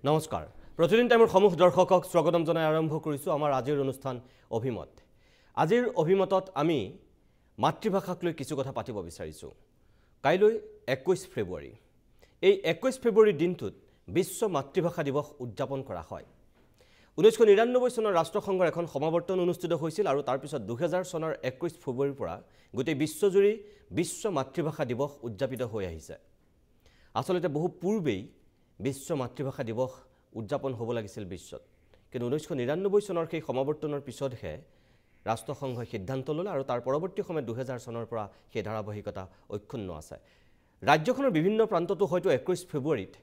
নমস্কাৰ প্ৰতিদিন টাইমৰ সমূহ দৰ্শকক স্বাগতম জনাই আৰম্ভ কৰিছো আমাৰ আজিৰ অনুষ্ঠান অভিমত আজিৰ অভিমতত আমি মাতৃভাষাক লৈ কিছু কথা পাতিব বিচাৰিছো কাইলৈ 21 ফেব্ৰুৱাৰী এই 21 ফেব্ৰুৱাৰী দিনটোত বিশ্ব মাতৃভাষা দিৱস উদযাপন কৰা হয় 1999 চনৰ ৰাষ্ট্ৰসংঘৰ এখন সমাৱৰ্তন অনুষ্ঠিত হৈছিল আৰু তাৰ পিছত 2000 চনৰ 21 ফেব্ৰুৱাৰীৰ পৰা গোটেই বিশ্বজুৰি বিশ্ব মাতৃভাষা দিৱস উদযাপিত হৈ আহিছে আসলতে বহু পূৰ্বেই বিশ্ব মাতৃভাষা দিৱস উদযাপন হ'ব লাগিছিল বিশ্বত কিন্তু 1999 চনৰ সেই সমাৱৰ্তনৰ পিছতহে ৰাষ্ট্ৰসংঘই সিদ্ধান্ত ল'লে আৰু তাৰ পৰৱৰ্তী সময়ত 2000 চনৰ পৰা সেই ধাৰাবাহিকতা অক্ষুণ্ণ আছে ৰাজ্যখনৰ বিভিন্ন প্ৰান্ততো হয়তো 21 ফেব্ৰুৱাৰীত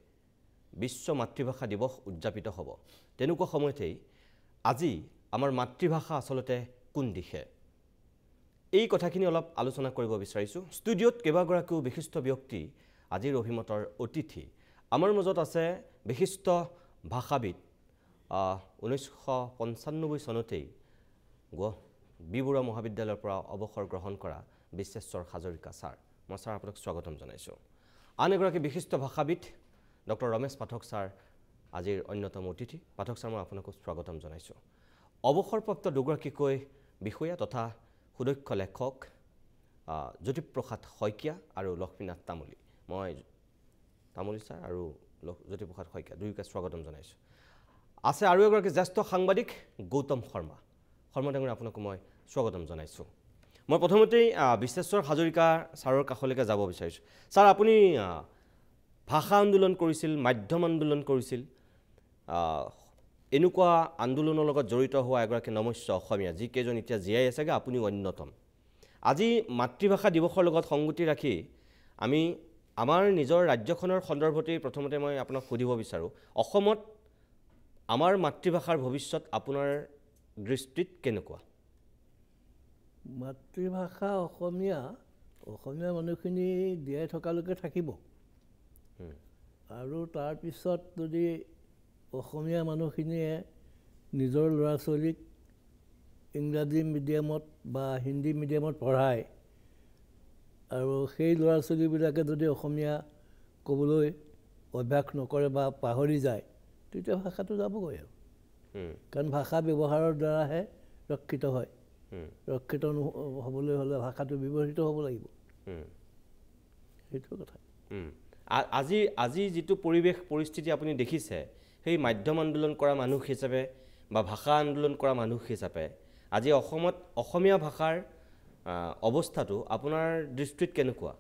বিশ্ব মাতৃভাষা দিৱস উদযাপিত হ'ব তেনেকুৱা সময়তেই আজি আমাৰ মাতৃভাষা আসলতে কোন দিশে এই কথাখিনি অলপ আলোচনা কৰিব বিচাৰিছো ষ্টুডিঅ'ত কেইবাগৰাকীও বিশিষ্ট ব্যক্তি আজিৰ অভিমতৰ অতিথি আমাৰ মাজত আছে বিশিষ্ট ভাষাবিদ 1995 চনতেই বিবুৰা মহাবিদ্যালয়ৰ পৰা অৱসৰ গ্ৰহণ কৰা বিশ্বেশ্বৰ হাজৰিকা ছাৰ মই ছাৰ আপোনাক স্বাগতম জনাইছো আন এগৰাকী বিশিষ্ট ভাষাবিদ ডক্টৰ ৰমেশ পাঠক ছাৰ আজিৰ অন্যতম অতিথি পাঠক ছাৰ মই আপোনাক স্বাগতম জনাইছো অৱসৰপ্ৰাপ্ত দুগৰাকীকৈ বিষয়া তথা সুদক্ষ লেখক জ্যোতিপ্ৰসাদ শইকীয়া আৰু লক্ষ্মীনাথ তামুলী মই তামুলী ছাৰ আৰু জ্যোতিপ্ৰসাদ শইকীয়া দুয়োকে স্বাগতম জনাইছো আছে আৰু এগৰাকী জ্যেষ্ঠ সাংবাদিক গৌতম শৰ্মা ডাঙৰীয়া আপোনাক মই স্বাগতম জনাইছো মই প্ৰথমতেই বিশ্বেশ্বৰ হাজৰিকা ছাৰৰ কাষলৈকে যাব বিচাৰিছো ছাৰ আপুনি ভাষা আন্দোলন কৰিছিল মাধ্যম আন্দোলন কৰিছিল এনেকুৱা আন্দোলনৰ লগত জড়িত হোৱা এগৰাকী নমস্য অসমীয়া যি কেজন এতিয়া জীয়াই আছেগে আপুনি অন্যতম আজি মাতৃভাষা দিৱসৰ লগত সংগতি ৰাখি আমি আমাৰ নিজৰ ৰাজ্যখনৰ সন্দৰ্ভতে প্ৰথমতে মই আপোনাক সুধিব বিচাৰো অসমত আমাৰ মাতৃভাষাৰ ভৱিষ্যত আপোনাৰ দৃষ্টিত কেনেকুৱা মাতৃভাষা অসমীয়া মানুহখিনি দিয়াই থকালৈকে থাকিব আৰু তাৰ পিছত যদি অসমীয়া মানুহখিনিয়ে নিজৰ ল'ৰা ছোৱালীক ইংৰাজী মিডিয়ামত বা হিন্দী মিডিয়ামত পঢ়ায় আৰু সেই ল'ৰা ছোৱালীবিলাকে যদি অসমীয়া ক'বলৈ অভ্যাস নকৰে বা পাহৰি যায় তেতিয়া ভাষাটো যাবগৈ আৰু কাৰণ ভাষা ব্যৱহাৰৰ দ্বাৰাহে ৰক্ষিত হয় ৰক্ষিত হ'বলৈ হ'লে ভাষাটো ব্যৱহৃত হ'ব লাগিব সেইটো কথা আজি যিটো পৰিৱেশ পৰিস্থিতি আপুনি দেখিছে সেই মাধ্যম আন্দোলন কৰা মানুহ হিচাপে বা ভাষা আন্দোলন কৰা মানুহ হিচাপে আজি অসমত অসমীয়া ভাষাৰ অৱস্থাটো আপোনাৰ দৃষ্টিত কেনেকুৱা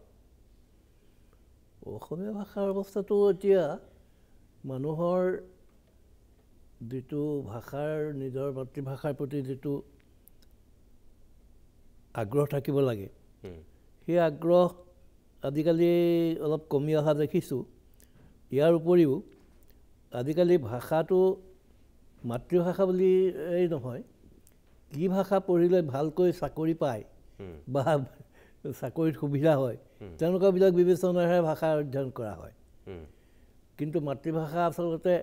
অসমীয়া ভাষাৰ অৱস্থাটো এতিয়া মানুহৰ যিটো ভাষাৰ নিজৰ মাতৃভাষাৰ প্ৰতি যিটো আগ্ৰহ থাকিব লাগে সেই আগ্ৰহ আজিকালি অলপ কমি অহা দেখিছোঁ ইয়াৰ উপৰিও আজিকালি ভাষাটো মাতৃভাষা বুলি নহয় কি ভাষা পঢ়িলে ভালকৈ চাকৰি পায় বা চাকৰিত সুবিধা হয় তেনেকুৱাবিলাক বিবেচনাৰে ভাষা অধ্যয়ন কৰা হয় কিন্তু মাতৃভাষা আচলতে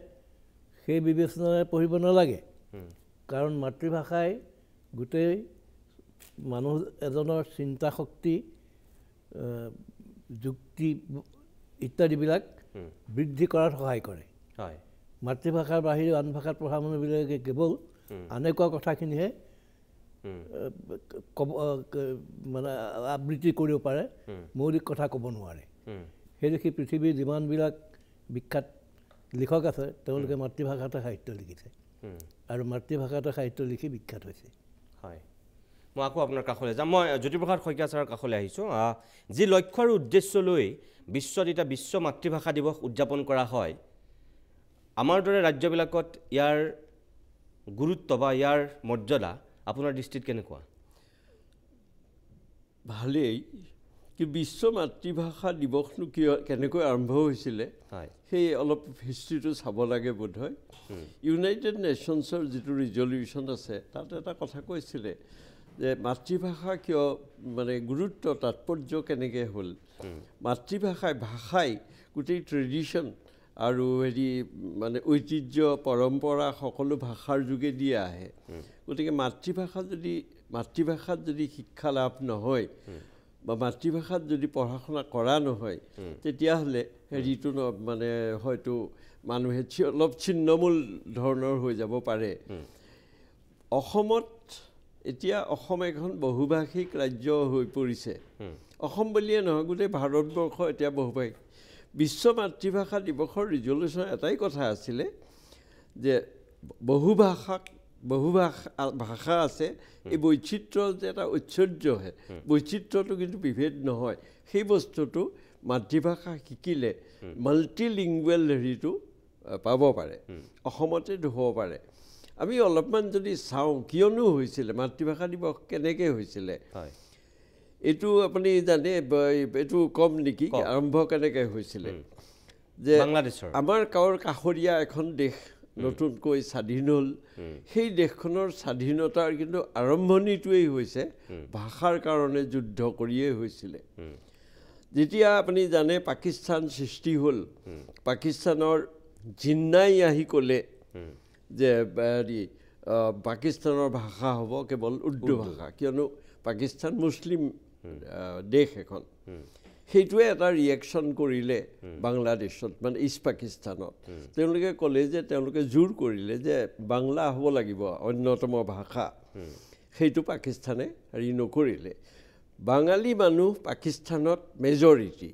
সেই বিবেচনাৰে পঢ়িব নালাগে কাৰণ মাতৃভাষাই গোটেই মানুহ এজনৰ চিন্তা শক্তি যুক্তি ইত্যাদিবিলাক বৃদ্ধি কৰাত সহায় কৰে মাতৃভাষাৰ বাহিৰে আন ভাষাত পঢ়া মানুহবিলাকে কেৱল এনেকুৱা কথাখিনিহে মানে আবৃত্তি কৰিব পাৰে মৌলিক কথা ক'ব নোৱাৰে সেই দেখি পৃথিৱীৰ যিমানবিলাক বিখ্যাত লিখক আছে তেওঁলোকে মাতৃভাষাতে সাহিত্য লিখিছে আৰু মাতৃভাষাতে সাহিত্য লিখি বিখ্যাত হৈছে হয় মই আকৌ আপোনাৰ কাষলৈ যাম মই জ্যোতিপ্ৰসাদ শইকীয়া ছাৰৰ কাষলৈ আহিছোঁ যি লক্ষ্য আৰু উদ্দেশ্য লৈ বিশ্বত এতিয়া বিশ্ব মাতৃভাষা দিৱস উদযাপন কৰা হয় আমাৰ দৰে ৰাজ্যবিলাকত ইয়াৰ গুৰুত্ব বা ইয়াৰ মৰ্যাদা আপোনাৰ দৃষ্টিত কেনেকুৱা ভালেই কি বিশ্ব মাতৃভাষা দিৱসনো কেনেকৈ আৰম্ভ হৈছিলে সেই অলপ হিষ্ট্ৰীটো চাব লাগে বোধ হয় ইউনাইটেড নেশ্যনছৰ যিটো ৰিজলিউশ্যন আছে তাত এটা কথা কৈছিলে যে মাতৃভাষা কিয় মানে গুৰুত্ব তাৎপৰ্য কেনেকৈ হ'ল ভাষাই গোটেই ট্ৰেডিশ্যন আৰু মানে ঐতিহ্য পৰম্পৰা সকলো ভাষাৰ যোগেদি আহে গতিকে মাতৃভাষাত যদি শিক্ষা লাভ নহয় বা মাতৃভাষাত যদি পঢ়া শুনা কৰা নহয় তেতিয়াহ'লে হেৰিটো মানে হয়তো মানুহে অলপ ছিন্নমূল ধৰণৰ হৈ যাব পাৰে অসমত এতিয়া অসম এখন বহুভাষিক ৰাজ্য হৈ পৰিছে অসম বুলিয়ে নহয় গোটেই ভাৰতবৰ্ষ এতিয়া বহুভাষিক বিশ্ব মাতৃভাষা দিৱসৰ ৰিজলিউশ্যন এটাই কথা আছিলে যে বহু ভাষা আছে এই বৈচিত্ৰ্য যে এটা ঐশ্বৰ্যহে বৈচিত্ৰ্যটো কিন্তু বিভেদ নহয় সেই বস্তুটো মাতৃভাষা শিকিলে মাল্টিলিংগুৱেল হেৰিটো পাব পাৰে অসমতে হ'ব পাৰে আমি অলপমান যদি চাওঁ কিয়নো হৈছিলে মাতৃভাষা দিৱস কেনেকৈ হৈছিলে এইটো আপুনি জানে এইটো কম নেকি আৰম্ভ কেনেকৈ হৈছিলে যে আমাৰ কাষৰীয়া এখন দেশ নতুনকৈ স্বাধীন হ'ল সেই দেশখনৰ স্বাধীনতাৰ কিন্তু আৰম্ভণিটোৱেই হৈছে ভাষাৰ কাৰণে যুদ্ধ কৰিয়েই হৈছিলে যেতিয়া আপুনি জানে পাকিস্তান সৃষ্টি হ'ল পাকিস্তানৰ জিন্নাই আহি ক'লে যে পাকিস্তানৰ ভাষা হ'ব কেৱল উৰ্দু ভাষা কিয়নো পাকিস্তান মুছলিম দেশ এখন সেইটোৱে এটা ৰিয়েকশ্যন কৰিলে বাংলাদেশত মানে ইষ্ট পাকিস্তানত তেওঁলোকে ক'লে যে তেওঁলোকে জোৰ কৰিলে যে বাংলা হ'ব লাগিব অন্যতম ভাষা সেইটো পাকিস্তানে হেৰি নকৰিলে বাঙালী মানুহ পাকিস্তানত মেজৰিটি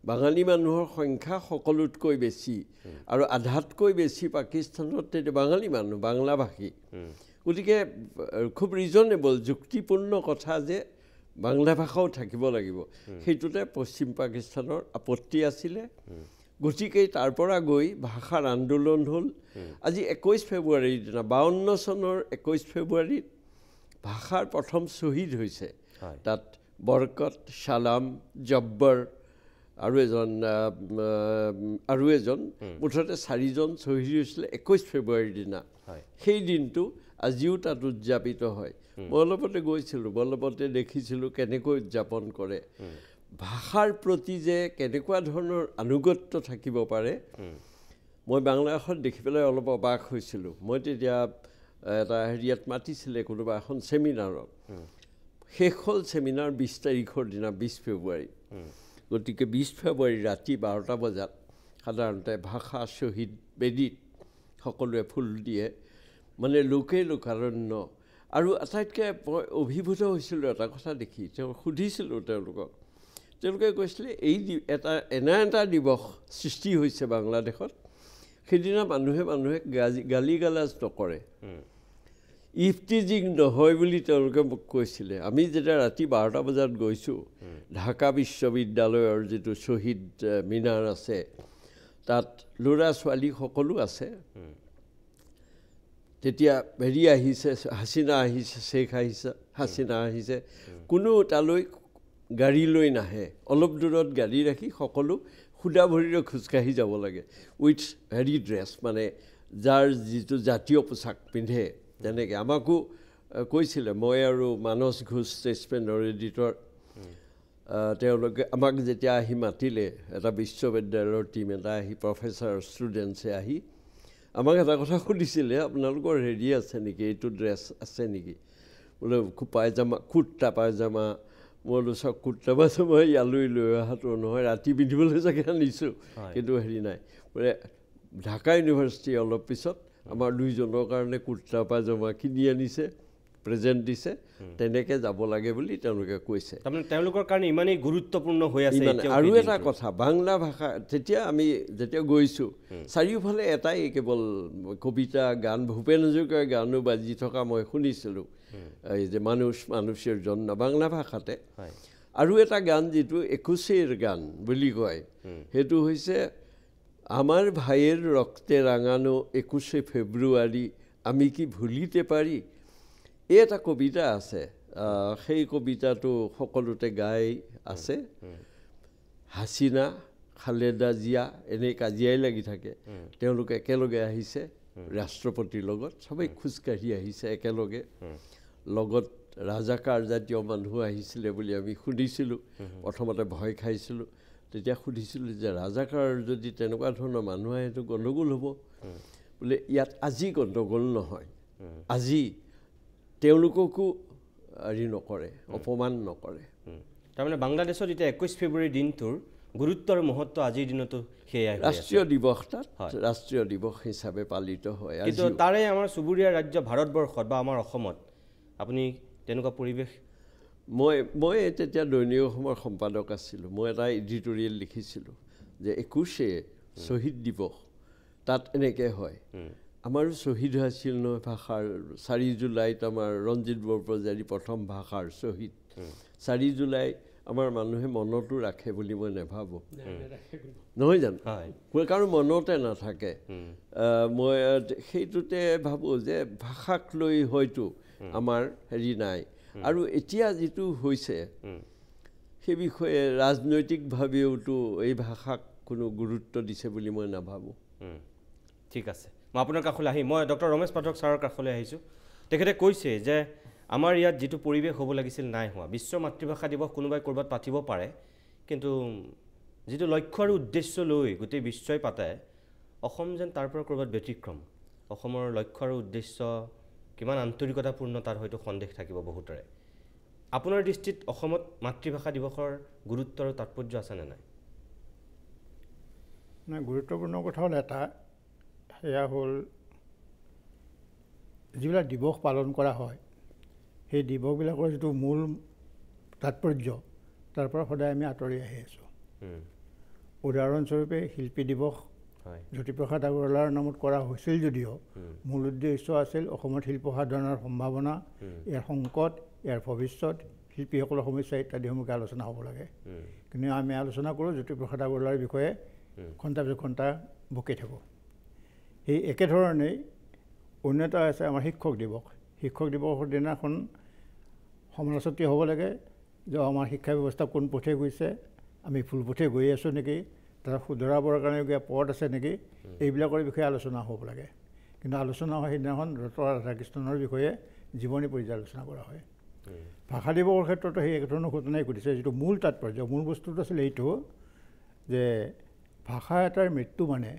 বাঙালী মানুহৰ সংখ্যা সকলোতকৈ বেছি আৰু আধাতকৈ বেছি পাকিস্তানত তেতিয়া বাঙালী মানুহ বাংলাভাষী গতিকে খুব ৰিজনেবল যুক্তিপূৰ্ণ কথা যে বাংলা ভাষাও থাকিব লাগিব সেইটোতে পশ্চিম পাকিস্তানৰ আপত্তি আছিলে গতিকে তাৰ পৰা গৈ ভাষাৰ আন্দোলন হ'ল আজি 21 ফেব্ৰুৱাৰীৰ দিনা 52 চনৰ 21 ফেব্ৰুৱাৰীত ভাষাৰ প্ৰথম শ্বহীদ হৈছে তাত বৰকত ছালাম জব্বৰ আৰু এজন মুঠতে 4জন শ্বহীদ হৈছিলে 21 ফেব্ৰুৱাৰীৰ দিনা সেই দিনটো আজিও তাত উদযাপিত হয় মই অলপতে গৈছিলোঁ অলপতে দেখিছিলোঁ কেনেকৈ উদযাপন কৰে ভাষাৰ প্ৰতি যে কেনেকুৱা ধৰণৰ আনুগত্য থাকিব পাৰে মই বাংলাদেশত দেখি পেলাই অলপ অবাক হৈছিলোঁ মই তেতিয়া এটা হেৰিয়াত মাতিছিলে কোনোবা এখন ছেমিনাৰত শেষ হ'ল ছেমিনাৰ 20 তাৰিখৰ দিনা 20 ফেব্ৰুৱাৰী গতিকে 20 ফেব্ৰুৱাৰী ৰাতি 12টা বজাত সাধাৰণতে ভাষা শ্বহীদ বেদীত সকলোৱে ফুল দিয়ে মানে লোকাৰণ্য আৰু আটাইতকৈ মই অভিভূত হৈছিলোঁ এটা কথা দেখি সুধিছিলোঁ তেওঁলোকে কৈছিলে এই এনে এটা দিৱস সৃষ্টি হৈছে বাংলাদেশত সেইদিনা মানুহে গালি গালাজ নকৰে ইফটিজিং নহয় বুলি তেওঁলোকে মোক কৈছিলে আমি যেতিয়া ৰাতি 12টা বজাত গৈছোঁ ঢাকা বিশ্ববিদ্যালয়ৰ যিটো শ্বহীদ মিনাৰ আছে তাত ল'ৰা ছোৱালী সকলো আছে তেতিয়া হেৰি আহিছে হাছিনা আহিছে শ্বেখ হাছিনা আহিছে কোনো তালৈ গাড়ী লৈ নাহে অলপ দূৰত গাড়ী ৰাখি সকলো সুদা ভৰিৰে খোজকাঢ়ি যাব লাগে উইথ হেৰি ড্ৰেছ মানে যাৰ যিটো জাতীয় পোছাক পিন্ধে তেনেকৈ আমাকো কৈছিলে মই আৰু মানস ঘোষ ষ্টেটছমেনৰ এডিটৰ তেওঁলোকে আমাক যেতিয়া আহি মাতিলে এটা বিশ্ববিদ্যালয়ৰ টীম এটা আহি প্ৰফেচাৰ ষ্টুডেণ্টছে আহি আমাক এটা কথা সুধিছিলে আপোনালোকৰ হেৰি আছে নেকি এইটো ড্ৰেছ আছে নেকি বোলে পায়জামা কুৰ্তা পায়জামা মই বোলো চব কুৰ্তা পায়জামা ইয়ালৈ লৈ অহাটো নহয় ৰাতি পিন্ধিবলৈ চাগে আনিছোঁ কিন্তু হেৰি নাই বোলে ঢাকা ইউনিভাৰ্চিটি অলপ পিছত আমাৰ দুইজনৰ কাৰণে কুৰ্তা পায়জামা কিনি আনিছে প্ৰেজেণ্ট দিছে তেনেকৈ যাব লাগে বুলি তেওঁলোকে কৈছে তাৰমানে তেওঁলোকৰ কাৰণে ইমানেই গুৰুত্বপূৰ্ণ হৈ আছে আৰু এটা কথা বাংলা ভাষা আমি যেতিয়া গৈছোঁ চাৰিওফালে এটাই কেৱল কবিতা গান ভূপেন হাজৰিকাৰ গানো বাজি থকা মই শুনিছিলোঁ এই যে মানুষেৰ জন্য বাংলা ভাষাতে আৰু এটা গান যিটো 21 গান বুলি কয় সেইটো হৈছে আমার ভাইয়ের রক্তে রাঙানো 21 ফেব্রুয়ারি আমি কি ভুলিতে পারি এই এটা কবিতা আছে সেই কবিতাটো সকলোতে গাই আছে হাসিনা খালেদা জিয়া এনেই কাজিয়াই লাগি থাকে তেওঁলোকে একেলগে আহিছে ৰাষ্ট্ৰপতিৰ লগত সবাই খোজকাঢ়ি আহিছে একেলগে লগত ৰাজাকাৰ জাতীয় মানুহ আহিছিলে বুলি আমি শুনিছিলোঁ প্ৰথমতে ভয় খাইছিলোঁ তেতিয়া সুধিছিলোঁ যে ৰাজাকাৰ যদি তেনেকুৱা ধৰণৰ মানুহ আহে সেইটো গণ্ডগোল হ'ব বোলে ইয়াত আজি গণ্ডগোল নহয় আজি তেওঁলোককো হেৰি নকৰে অপমান নকৰে তাৰমানে বাংলাদেশত এতিয়া 21 ফেব্ৰুৱাৰী দিনটোৰ গুৰুত্ব আৰু মহত্ব আজিৰ দিনতো সেয়াই ৰাষ্ট্ৰীয় দিৱস তাত ৰাষ্ট্ৰীয় দিৱস হিচাপে পালিত হয় কিন্তু তাৰে আমাৰ চুবুৰীয়া ৰাজ্য ভাৰতবৰ্ষত বা আমাৰ অসমত আপুনি তেনেকুৱা পৰিৱেশ মই তেতিয়া দৈনিক অসমৰ সম্পাদক আছিলোঁ মই এটা এডিটৰিয়েল লিখিছিলোঁ যে 21 শ্বহীদ দিৱস তাত এনেকৈ হয় আমাৰো শ্বহীদ হৈছিল নহয় ভাষাৰ 4 জুলাইত আমাৰ ৰঞ্জিত বৰপূজাৰী প্ৰথম ভাষাৰ শ্বহীদ 4 জুলাই আমাৰ মানুহে মনতো ৰাখে বুলি মই নাভাবোঁ নহয় জানো কাৰো মনতে নাথাকে মই সেইটোতে ভাবোঁ যে ভাষাক লৈ হয়তো আমাৰ হেৰি নাই আৰু এতিয়া যিটো হৈছে সেই বিষয়ে ৰাজনৈতিকভাৱেওতো এই ভাষাক কোনো গুৰুত্ব দিছে বুলি মই নাভাবোঁ ঠিক আছে মই আপোনাৰ কাষলৈ আহি মই ডক্টৰ ৰমেশ পাঠক ছাৰৰ কাষলৈ আহিছোঁ তেখেতে কৈছে যে আমাৰ ইয়াত যিটো পৰিৱেশ হ'ব লাগিছিল নাই হোৱা বিশ্ব মাতৃভাষা দিৱস কোনোবাই ক'ৰবাত পাতিব পাৰে কিন্তু যিটো লক্ষ্য আৰু উদ্দেশ্য লৈ গোটেই বিশ্বই পাতে অসম যেন তাৰ পৰা ক'ৰবাত ব্যতিক্ৰম অসমৰ লক্ষ্য আৰু উদ্দেশ্য কিমান আন্তৰিকতাপূৰ্ণ তাৰ হয়তো সন্দেহ থাকিব বহুতৰে আপোনাৰ দৃষ্টিত অসমত মাতৃভাষা দিৱসৰ গুৰুত্ব আৰু তাৎপৰ্য আছেনে নাই গুৰুত্বপূৰ্ণ কথা হ'ল এটা সেয়া হ'ল যিবিলাক দিৱস পালন কৰা হয় সেই দিৱসবিলাকৰ যিটো মূল তাৎপৰ্য তাৰ পৰা সদায় আমি আঁতৰি আহি আছোঁ উদাহৰণস্বৰূপে শিল্পী দিৱস জ্যোতিপ্ৰসাদ আগৰৱালাৰ নামত কৰা হৈছিল যদিও মূল উদ্দেশ্য আছিল অসমত শিল্প সাধনৰ সম্ভাৱনা ইয়াৰ সংকট ইয়াৰ ভৱিষ্যত শিল্পীসকলৰ সমস্যা ইত্যাদিসমূহকে আলোচনা হ'ব লাগে কিন্তু আমি আলোচনা কৰোঁ জ্যোতিপ্ৰসাদ আগৰৱালাৰ বিষয়ে ঘণ্টা পিছত ঘণ্টা বকি থাকোঁ সেই একেধৰণেই অন্য এটা আছে আমাৰ শিক্ষক দিৱসৰ দিনাখন সমালোচনা হ'ব লাগে যে আমাৰ শিক্ষা ব্যৱস্থা কোন পথে গৈছে আমি ভুল পথে গৈ আছোঁ নেকি তাৰ শুধৰাবৰ কাৰণে কিবা পথ আছে নেকি এইবিলাকৰ বিষয়ে আলোচনা হ'ব লাগে কিন্তু আলোচনা হয় সেইদিনাখন ডক্টৰ ৰাধাকৃষ্ণনৰ বিষয়ে জীৱনী পৰ্যালোচনা কৰা হয় ভাষা দিৱসৰ ক্ষেত্ৰতো সেই একেধৰণৰ ঘটনাই ঘটিছে যিটো মূল তাৎপৰ্য মূল বস্তুটো আছিল এইটো যে ভাষা এটাৰ মৃত্যু মানে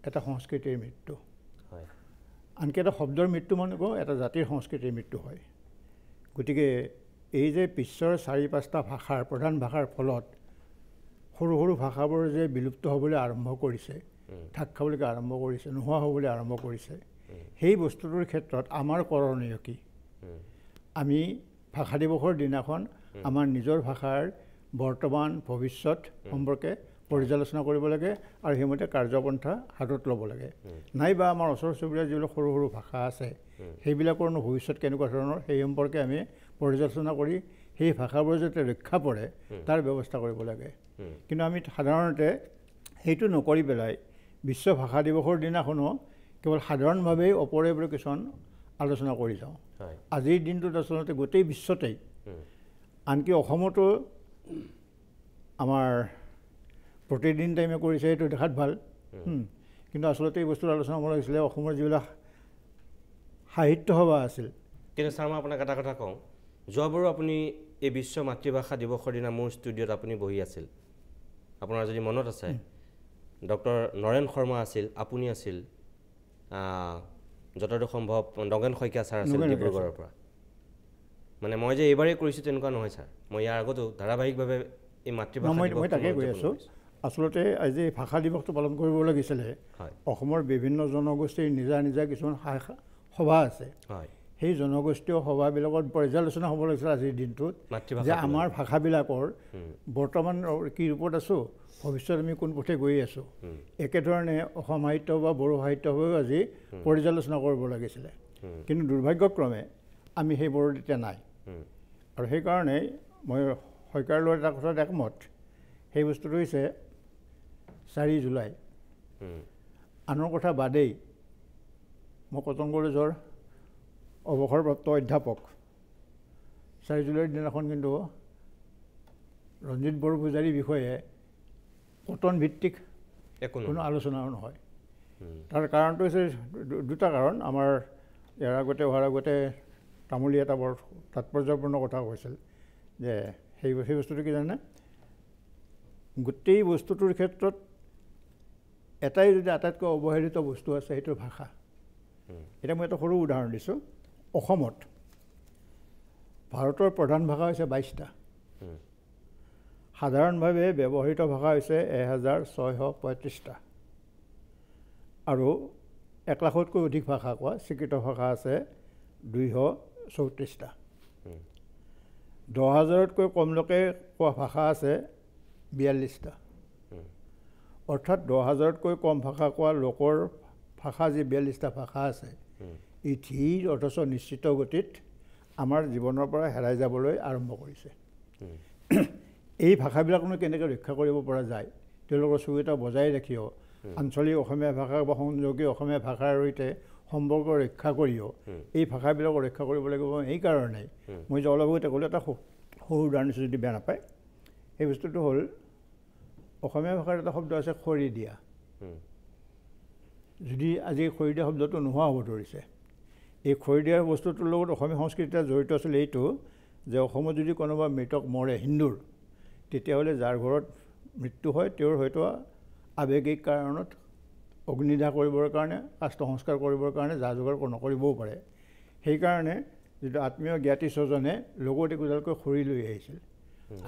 এটা সংস্কৃতিৰ মৃত্যু আনকি এটা শব্দৰ মৃত্যু মানে এটা জাতিৰ সংস্কৃতিৰ মৃত্যু হয় গতিকে এই যে বিশ্বৰ 4-5টা ভাষাৰ প্ৰধান ভাষাৰ ফলত সৰু সৰু ভাষাবোৰ যে বিলুপ্ত হ'বলৈ আৰম্ভ কৰিছে ঠাক খাবলৈ আৰম্ভ কৰিছে নোহোৱা হ'বলৈ আৰম্ভ কৰিছে সেই বস্তুটোৰ ক্ষেত্ৰত আমাৰ কৰণীয় কি আমি ভাষা দিৱসৰ দিনাখন আমাৰ নিজৰ ভাষাৰ বৰ্তমান ভৱিষ্যত সম্পৰ্কে পৰ্যালোচনা কৰিব লাগে আৰু সেইমতে কাৰ্যপন্থা হাতত ল'ব লাগে নাইবা আমাৰ ওচৰ চুবুৰীয়া যিবিলাক সৰু সৰু ভাষা আছে সেইবিলাকৰনো ভৱিষ্যত কেনেকুৱা ধৰণৰ সেই সম্পৰ্কে আমি পৰ্যালোচনা কৰি সেই ভাষাবোৰ যাতে ৰক্ষা পৰে তাৰ ব্যৱস্থা কৰিব লাগে কিন্তু আমি সাধাৰণতে সেইটো নকৰি পেলাই বিশ্ব ভাষা দিৱসৰ দিনাখনো কেৱল সাধাৰণভাৱেই অপৰিবৰ কিছুমান আলোচনা কৰি যাওঁ আজিৰ দিনটোত আচলতে গোটেই বিশ্বতেই আনকি অসমতো আমাৰ প্ৰতিদিন টাইমে কৰিছে সেইটো দেখাত ভাল কিন্তু আচলতে এই বস্তুৰ আলোচনা হ'ব লাগিছিলে অসমৰ যিবিলাক সাহিত্য সভা আছিল কিন্তু ছাৰ মই আপোনাক এটা কথা কওঁ যোৱাবাৰো আপুনি এই বিশ্ব মাতৃভাষা দিৱসৰ দিনা মোৰ ষ্টুডিঅ'ত আপুনি বহি আছিল আপোনাৰ যদি মনত আছে ডক্টৰ নৰেন শৰ্মা আছিল আপুনি আছিল যতদূৰ সম্ভৱ নগেন শইকীয়া ছাৰ আছিল ডিব্ৰুগড়ৰ পৰা মানে মই যে এইবাৰেই কৰিছোঁ তেনেকুৱা নহয় ছাৰ মই ইয়াৰ আগতো ধাৰাবাহিকভাৱে এই মাতৃভাষা মই তাকে কৈ আছোঁ আচলতে আজি ভাষা দিৱসটো পালন কৰিব লাগিছিলে অসমৰ বিভিন্ন জনগোষ্ঠীৰ নিজা নিজা কিছুমান সভা আছে সেই জনগোষ্ঠীয় সভাবিলাকত পৰ্যালোচনা হ'ব লাগিছিল আজিৰ দিনটোত যে আমাৰ ভাষাবিলাকৰ বৰ্তমান কি ৰূপত আছোঁ ভৱিষ্যত আমি কোন পথে গৈ আছোঁ একেধৰণে অসম সাহিত্য বা বড়ো সাহিত্য সভাও আজি পৰ্যালোচনা কৰিব লাগিছিলে কিন্তু দুৰ্ভাগ্যক্ৰমে আমি সেইবোৰ এতিয়া নাই আৰু সেইকাৰণে মই শইকীয়াৰ লগত এটা কথাত একমত সেই বস্তুটো হৈছে 4 জুলাই আনৰ কথা বাদেই মই কটন কলেজৰ অৱসৰপ্ৰাপ্ত অধ্যাপক 4 জুলাইৰ দিনাখন কিন্তু ৰঞ্জিত বৰপূজাৰীৰ বিষয়ে কটন ভিত্তিক কোনো আলোচনাও নহয় তাৰ কাৰণটো হৈছে দুটা কাৰণ আমাৰ ইয়াৰ আগতে হোৱাৰ আগতে তামুলী এটা বৰ তাৎপৰ্যপূৰ্ণ কথা কৈছিল যে সেই বস্তুটো কি জানে গোটেই বস্তুটোৰ ক্ষেত্ৰত এটাই যদি আটাইতকৈ অৱহেলিত বস্তু আছে সেইটো ভাষা এতিয়া মই এটা সৰু উদাহৰণ দিছোঁ অসমত ভাৰতৰ প্ৰধান ভাষা হৈছে 22টা সাধাৰণভাৱে ব্যৱহৃত ভাষা হৈছে 1635টা আৰু 1 লাখতকৈ অধিক ভাষা কোৱা স্বীকৃত ভাষা আছে 234টা 10,000তকৈ কম লোকে কোৱা ভাষা আছে 42টা অৰ্থাৎ 10,000তকৈ কম ভাষা কোৱা লোকৰ ভাষা যি 42টা ভাষা আছে এই ধীৰ অথচ নিশ্চিত গতিত আমাৰ জীৱনৰ পৰা হেৰাই যাবলৈ আৰম্ভ কৰিছে এই ভাষাবিলাকনো কেনেকৈ ৰক্ষা কৰিব পৰা যায় তেওঁলোকৰ চুকেইটা বজাই ৰাখিও আঞ্চলিক অসমীয়া ভাষা বা সংযোগী অসমীয়া ভাষাৰ সৈতে সম্পৰ্ক ৰক্ষা কৰিও এই ভাষাবিলাক ৰক্ষা কৰিব লাগিব এইকাৰণে মই যে অলপ আগতে ক'লোঁ এটা সৰু উদাহৰণ দিছোঁ যদি বেয়া নাপায় সেই বস্তুটো হ'ল অসমীয়া ভাষাৰ এটা শব্দ আছে খৰি দিয়া যদি আজি খৰি দিয়া শব্দটো নোহোৱা হ'ব ধৰিছে এই খৰি দিয়াৰ বস্তুটোৰ লগত অসমীয়া সংস্কৃতি জড়িত আছিল এইটো যে অসমত যদি কোনোবা মৃতক মৰে হিন্দুৰ তেতিয়াহ'লে যাৰ ঘৰত মৃত্যু হয় তেওঁৰ হয়তো আৱেগিক কাৰণত অগ্নিদাহ কৰিবৰ কাৰণে কাষ্ট সংস্কাৰ কৰিবৰ কাৰণে যা যোগাৰ নকৰিবও পাৰে সেইকাৰণে যিটো আত্মীয় জ্ঞাতি স্বজনে লগত একোডালকৈ খৰি লৈ আহিছিল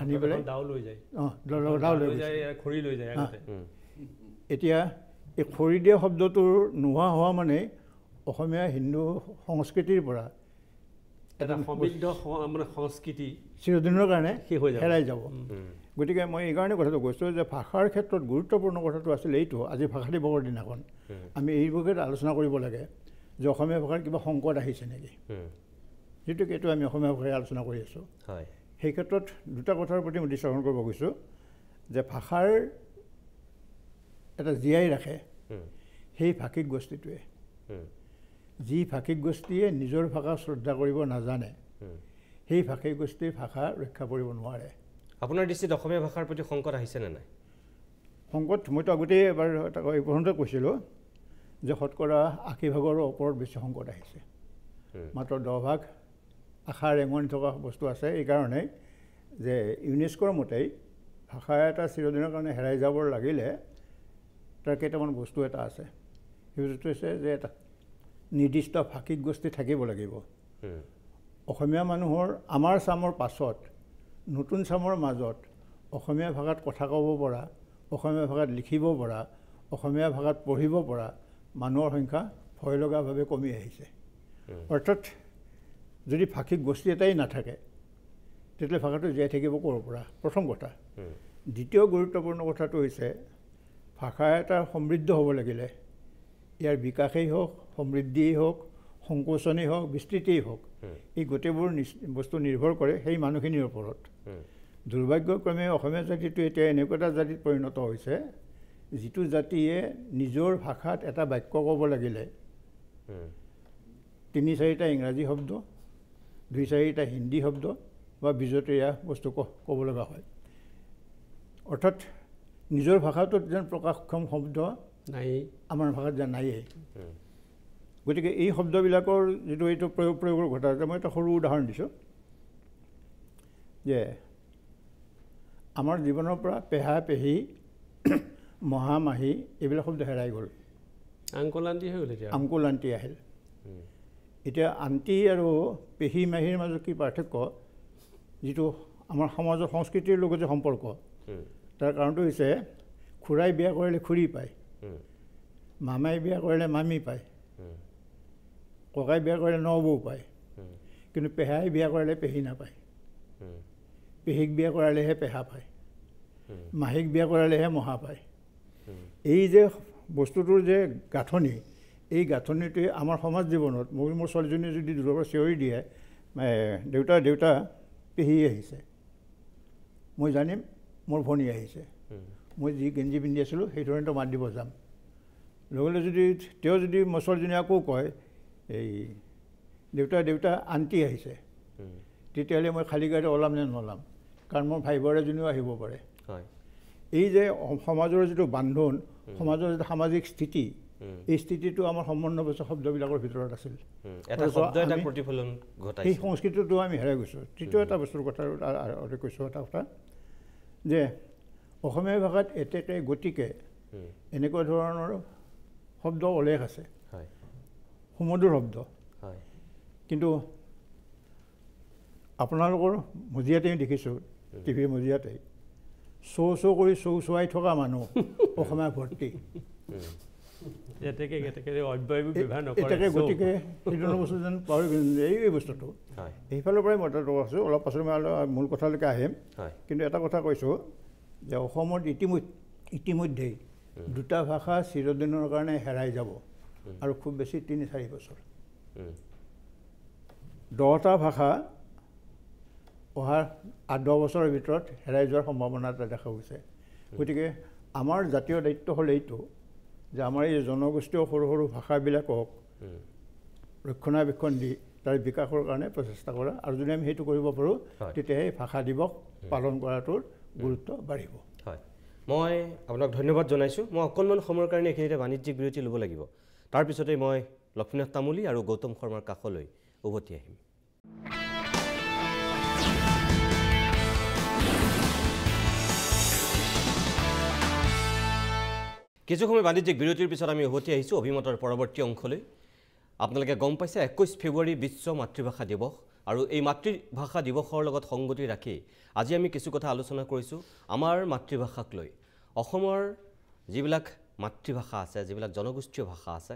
আনি পেলাই এতিয়া এই খৰি দিয়া শব্দটোৰ নোহোৱা হোৱা মানে অসমীয়া হিন্দু সংস্কৃতিৰ পৰা এটা সমৃদ্ধ মানে সংস্কৃতি চিৰদিনৰ কাৰণে হেৰাই যাব গতিকে মই এইকাৰণে কথাটো কৈছোঁ যে ভাষাৰ ক্ষেত্ৰত গুৰুত্বপূৰ্ণ কথাটো আছিলে এইটো আজি ভাষা দিৱসৰ দিনাখন আমি এই বিষয়ে আলোচনা কৰিব লাগে যে অসমীয়া ভাষাৰ কিবা সংকট আহিছে নেকি যিটোক এইটো আমি অসমীয়া ভাষাৰে আলোচনা কৰি আছোঁ সেই ক্ষেত্ৰত দুটা কথাৰ প্ৰতি মই দৃষ্টি আকৰ্ষণ কৰিব গৈছোঁ যে ভাষাৰ এটা জীয়াই ৰাখে সেই ভাষিক গোষ্ঠীটোৱে যি ভাষিক গোষ্ঠীয়ে নিজৰ ভাষা শ্ৰদ্ধা কৰিব নাজানে সেই ভাষিক গোষ্ঠীৰ ভাষা ৰক্ষা কৰিব নোৱাৰে আপোনাৰ দৃষ্টিত অসমীয়া ভাষাৰ প্ৰতি সংকট আহিছেনে নাই সংকট মইতো আগতেই এবাৰ এই প্ৰশ্নতে কৈছিলোঁ যে শতকৰা 80% ওপৰত বেছি সংকট আহিছে মাত্ৰ 10% আশা ৰেঙনি থকা বস্তু আছে এইকাৰণে যে ইউনেস্কোৰ মতেই ভাষা এটা চিৰদিনৰ কাৰণে হেৰাই যাব লাগিলে তাৰ কেইটামান বস্তু এটা আছে সেই বস্তুটো হৈছে যে এটা নিৰ্দিষ্ট ভাষিক গোষ্ঠী থাকিব লাগিব অসমীয়া মানুহৰ আমাৰ চামৰ পাছত নতুন চামৰ মাজত অসমীয়া ভাষাত কথা ক'ব পৰা অসমীয়া ভাষাত লিখিব পৰা অসমীয়া ভাষাত পঢ়িব পৰা মানুহৰ সংখ্যা ভয় লগাভাৱে কমি আহিছে অৰ্থাৎ যদি ভাষিক গোষ্ঠী এটাই নাথাকে তেতিয়াহ'লে ভাষাটো জীয়াই থাকিব ক'ৰ পৰা প্ৰথম কথা দ্বিতীয় গুৰুত্বপূৰ্ণ কথাটো হৈছে ভাষা এটা সমৃদ্ধ হ'ব লাগিলে ইয়াৰ বিকাশেই হওক সমৃদ্ধিয়েই হওক সংকোচনেই হওক বিস্তৃতিয়েই হওক এই গোটেইবোৰ বস্তু নিৰ্ভৰ কৰে সেই মানুহখিনিৰ ওপৰত দুৰ্ভাগ্যক্ৰমে অসমীয়া জাতিটো এতিয়া এনেকুৱা এটা জাতিত পৰিণত হৈছে যিটো জাতিয়ে নিজৰ ভাষাত এটা বাক্য ক'ব লাগিলে 3-4টা ইংৰাজী শব্দ 2-4টা হিন্দী শব্দ বা বিজতীয়া বস্তু ক'ব লগা হয় অৰ্থাৎ নিজৰ ভাষাটোত যেন প্ৰকাশক্ষম শব্দ নাই আমাৰ ভাষাত যেন নায়েই গতিকে এই শব্দবিলাকৰ যিটো এইটো প্ৰয়োগৰ কথা আছে মই এটা সৰু উদাহৰণ দিছোঁ যে আমাৰ জীৱনৰ পৰা পেহা পেহী মহা মাহী এইবিলাক শব্দ হেৰাই গ'ল আংকুল আন্টি হৈ গ'ল এতিয়া আংকুল আন্টি আহিল এতিয়া আন্টি আৰু পেহী মাহীৰ মাজত কি পাৰ্থক্য যিটো আমাৰ সমাজৰ সংস্কৃতিৰ লগত যে সম্পৰ্ক তাৰ কাৰণটো হৈছে খুৰাই বিয়া কৰিলে খুৰী পায় মামাই বিয়া কৰিলে মামী পায় ককাই বিয়া কৰিলে নবৌ পায় কিন্তু পেহাই বিয়া কৰিলে পেহী নাপায় পেহীক বিয়া কৰালেহে পেহা পায় মাহীক বিয়া কৰালেহে মহা পায় এই যে বস্তুটোৰ যে গাঁথনি এই গাঁথনিটোৱে আমাৰ সমাজ জীৱনত মোৰ ছোৱালীজনীয়ে যদি দূৰৰ পৰা চিঞৰি দিয়ে দেউতা পেহী আহিছে মই জানিম মোৰ ভনী আহিছে মই যি গেঞ্জি পিন্ধি আছিলোঁ সেই ধৰণে মাত দিব যাম লগে যদি তেওঁ যদি মোৰ ছোৱালীজনীয়ে আকৌ কয় এই দেউতা আন্টি আহিছে তেতিয়াহ'লে মই খালী গাড়ীত ওলাম নে নোলাম কাৰণ মোৰ ভাই বোৱাৰী এজনীও আহিব পাৰে এই যে সমাজৰ যিটো বান্ধোন সমাজৰ যিটো সামাজিক স্থিতি এই স্থিতিটো আমাৰ সমন্বয়বদ্ধ শব্দবিলাকৰ ভিতৰত আছিল সেই সংস্কৃতিটো আমি হেৰাই গৈছোঁ তৃতীয় এটা বস্তুৰ কথা কৈছোঁ এটা কথা যে অসমীয়া ভাষাত এতেকে গতিকে এনেকুৱা ধৰণৰ শব্দ উল্লেখ আছে সুমধুৰ শব্দ কিন্তু আপোনালোকৰ মজিয়াতেই দেখিছোঁ টিভিৰ মজিয়াতেই চৌ কৰি চৌচুৱাই থকা মানুহ অসমীয়া ভৰ্তি এতেকে অব্যয়বোৰ ব্যৱহাৰ নকৰে এতেকে গতিকে সেইটো বস্তু যেন পাহৰি এই বস্তুটো এইফালৰ পৰাই মই এটা আছোঁ অলপ পাছত মই মূল কথালৈকে আহিম কিন্তু এটা কথা কৈছোঁ যে অসমত ইতিমধ্যেই দুটা ভাষা চিৰদিনৰ কাৰণে হেৰাই যাব আৰু খুব বেছি ৩-৪ বছৰ 10টা ভাষা অহা 8-10 বছৰৰ ভিতৰত হেৰাই যোৱাৰ সম্ভাৱনা এটা দেখা গৈছে গতিকে আমাৰ জাতীয় দায়িত্ব হ'ল এইটো যে আমাৰ এই জনগোষ্ঠীয় সৰু সৰু ভাষাবিলাকক ৰক্ষণাবেক্ষণ দি তাৰ বিকাশৰ কাৰণে প্ৰচেষ্টা কৰা আৰু যদি আমি সেইটো কৰিব পাৰোঁ তেতিয়াহে ভাষা দিৱস পালন কৰাটোৰ গুৰুত্ব বাঢ়িব হয় মই আপোনাক ধন্যবাদ জনাইছোঁ মই অকণমান সময়ৰ কাৰণে এইখিনিতে বাণিজ্যিক বিৰতি ল'ব লাগিব তাৰপিছতে মই লক্ষ্মীনাথ তামুলী আৰু গৌতম শৰ্মাৰ কাষলৈ উভতি আহিম কিছু সময় বাণিজ্যিক বিৰতিৰ পিছত আমি উভতি আহিছোঁ অভিমতৰ পৰৱৰ্তী অংশলৈ আপোনালোকে গম পাইছে 21 ফেব্ৰুৱাৰী বিশ্ব মাতৃভাষা দিৱস আৰু এই মাতৃভাষা দিৱসৰ লগত সংগতি ৰাখি আজি আমি কিছু কথা আলোচনা কৰিছোঁ আমাৰ মাতৃভাষাক লৈ অসমৰ যিবিলাক মাতৃভাষা আছে যিবিলাক জনগোষ্ঠীয় ভাষা আছে